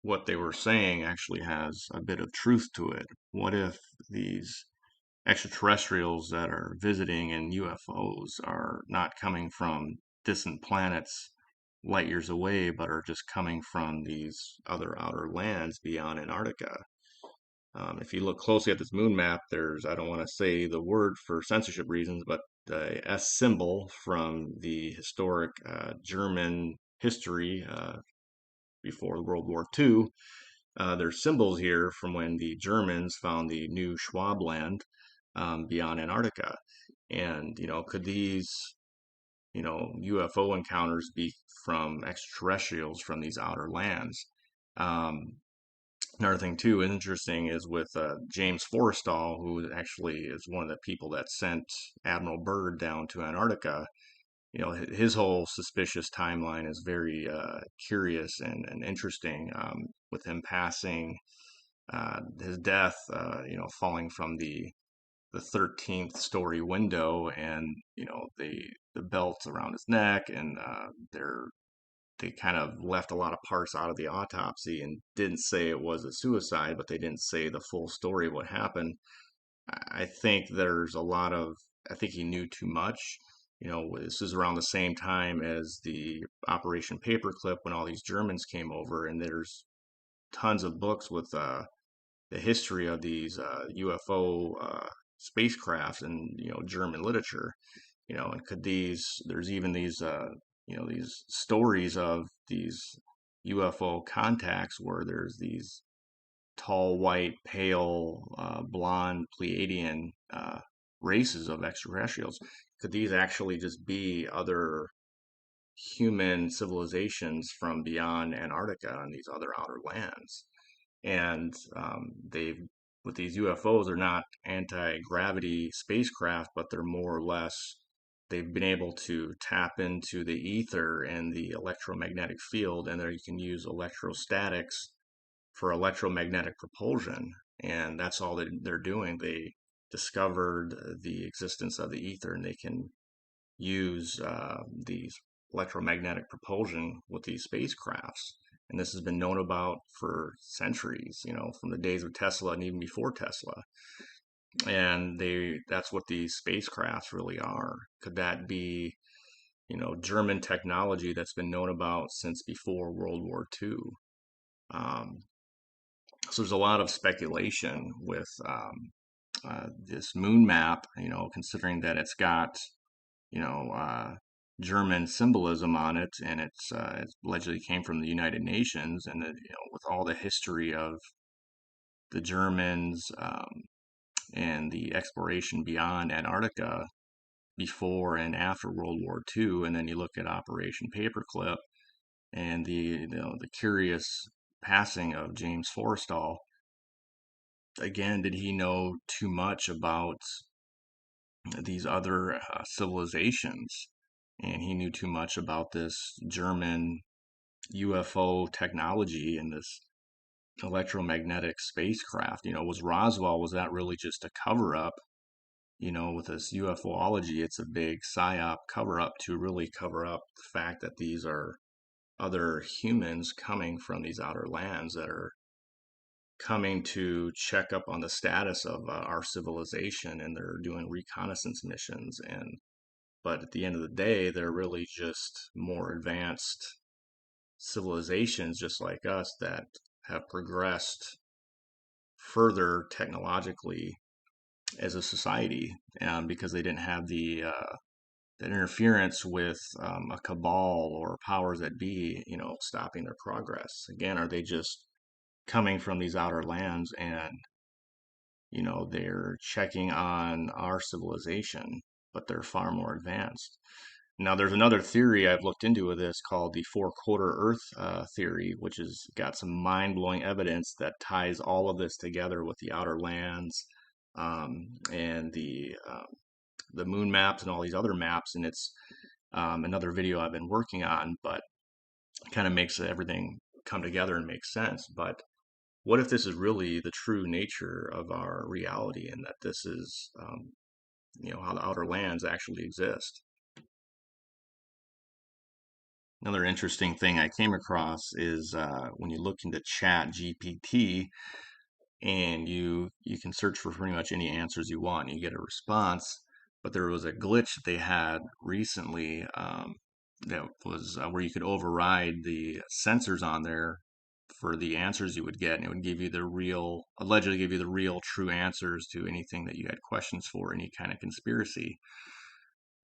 what they were saying actually has a bit of truth to it. What if these extraterrestrials that are visiting in UFOs are not coming from distant planets light years away, but are just coming from these other outer lands beyond Antarctica? If you look closely at this moon map, there's, I don't want to say the word for censorship reasons, but the S symbol from the historic German history before World War II. There's symbols here from when the Germans found the new Schwabland beyond Antarctica. And, could these, UFO encounters be from extraterrestrials from these outer lands? Another thing too interesting is with James Forrestal, who actually is one of the people that sent Admiral Byrd down to Antarctica. His whole suspicious timeline is very curious and interesting. With him passing his death, falling from the 13th story window, and the belt around his neck, and they kind of left a lot of parts out of the autopsy and didn't say it was a suicide, but they didn't say the full story of what happened. I think there's a lot of, I think he knew too much. This is around the same time as the Operation Paperclip when all these Germans came over, and there's tons of books with the history of these UFO spacecraft and German literature. And could there's even these stories of these UFO contacts where there's these tall, white, pale, blonde Pleiadian races of extraterrestrials. Could these actually just be other human civilizations from beyond Antarctica and these other outer lands? And they've with these UFOs, they're not anti-gravity spacecraft, but they're more or less, they've been able to tap into the ether and the electromagnetic field, and there you can use electrostatics for electromagnetic propulsion. And that's all that they're doing. They discovered the existence of the ether, and they can use these electromagnetic propulsion with these spacecrafts. And this has been known about for centuries, from the days of Tesla and even before Tesla. And that's what these spacecrafts really are. Could that be, German technology that's been known about since before World War II? So there's a lot of speculation with this moon map, considering that it's got, German symbolism on it, and it allegedly came from the United Nations, and with all the history of the Germans and the exploration beyond Antarctica before and after World War II, and then you look at Operation Paperclip and the curious passing of James Forrestal. Again, did he know too much about these other civilizations? And he knew too much about this German UFO technology and this electromagnetic spacecraft. Was Roswell, was that really just a cover up? With this UFOlogy, it's a big psyop cover up to really cover up the fact that these are other humans coming from these outer lands that are coming to check up on the status of our civilization, and they're doing reconnaissance missions. But at the end of the day, they're really just more advanced civilizations, just like us, that have progressed further technologically as a society, because they didn't have that interference with a cabal or powers that be, stopping their progress. Again, are they just coming from these outer lands and, they're checking on our civilization, but they're far more advanced? Now, there's another theory I've looked into with this called the four-quarter Earth theory, which has got some mind-blowing evidence that ties all of this together with the outer lands and the moon maps and all these other maps. And it's another video I've been working on, but kind of makes everything come together and make sense. But what if this is really the true nature of our reality, and that this is, how the outer lands actually exist? Another interesting thing I came across is when you look into Chat GPT and you can search for pretty much any answers you want, and you get a response. But there was a glitch that they had recently that was where you could override the sensors on there for the answers you would get, and it would give you the real, allegedly give you the real true answers to anything that you had questions for, any kind of conspiracy.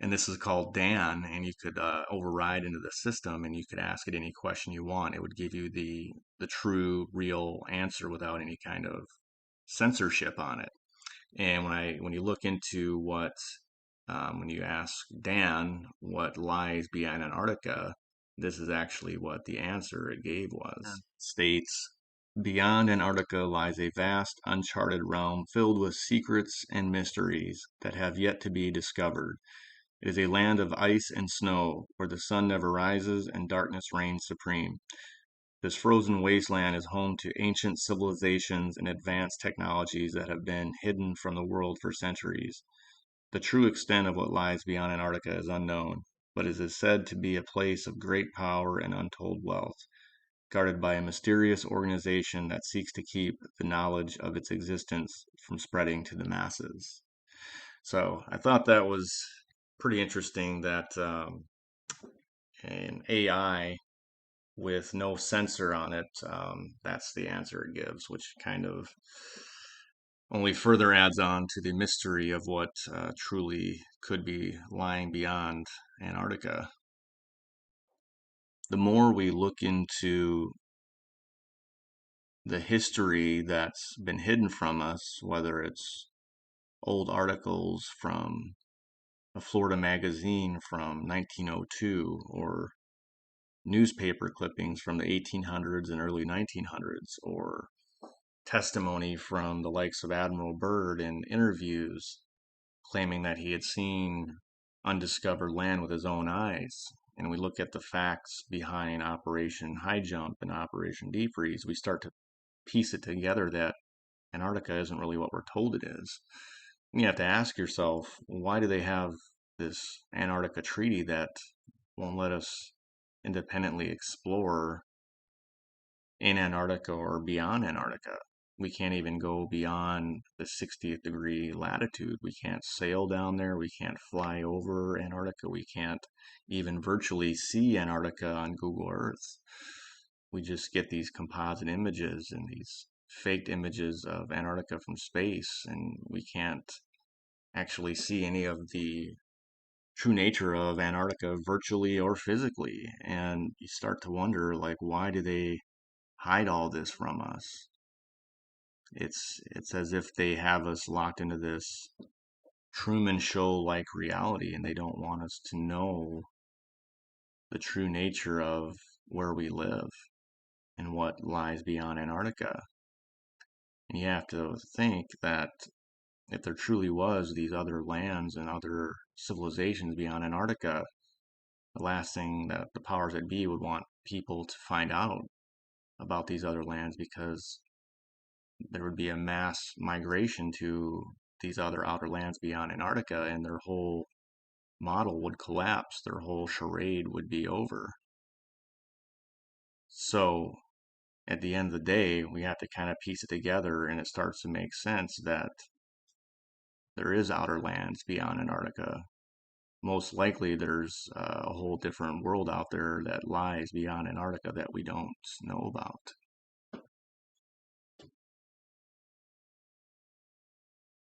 And this is called Dan, and you could override into the system, and you could ask it any question you want. It would give you the true, real answer without any kind of censorship on it. And when you look into what when you ask Dan what lies beyond Antarctica, this is actually what the answer it gave was. States, beyond Antarctica lies a vast, uncharted realm filled with secrets and mysteries that have yet to be discovered. It is a land of ice and snow, where the sun never rises and darkness reigns supreme. This frozen wasteland is home to ancient civilizations and advanced technologies that have been hidden from the world for centuries. The true extent of what lies beyond Antarctica is unknown, but it is said to be a place of great power and untold wealth, guarded by a mysterious organization that seeks to keep the knowledge of its existence from spreading to the masses. So I thought that was pretty interesting that an AI with no sensor on it, that's the answer it gives, which kind of only further adds on to the mystery of what truly could be lying beyond Antarctica. The more we look into the history that's been hidden from us, whether it's old articles from a Florida magazine from 1902 or newspaper clippings from the 1800s and early 1900s, or testimony from the likes of Admiral Byrd in interviews claiming that he had seen undiscovered land with his own eyes. And we look at the facts behind Operation High Jump and Operation Deep Freeze, we start to piece it together that Antarctica isn't really what we're told it is. And you have to ask yourself, why do they have this Antarctica treaty that won't let us independently explore in Antarctica or beyond Antarctica? We can't even go beyond the 60th degree latitude. We can't sail down there. We can't fly over Antarctica. We can't even virtually see Antarctica on Google Earth. We just get these composite images and these faked images of Antarctica from space, and we can't actually see any of the true nature of Antarctica virtually or physically. And you start to wonder, like, why do they hide all this from us? It's as if they have us locked into this Truman Show like reality, and they don't want us to know the true nature of where we live and what lies beyond Antarctica. And you have to think that if there truly was these other lands and other civilizations beyond Antarctica, the last thing that the powers that be would want people to find out about these other lands, because there would be a mass migration to these other outer lands beyond Antarctica, and their whole model would collapse. Their whole charade would be over. So at the end of the day, we have to kind of piece it together, and it starts to make sense that there is outer lands beyond Antarctica. Most likely there's a whole different world out there that lies beyond Antarctica that we don't know about.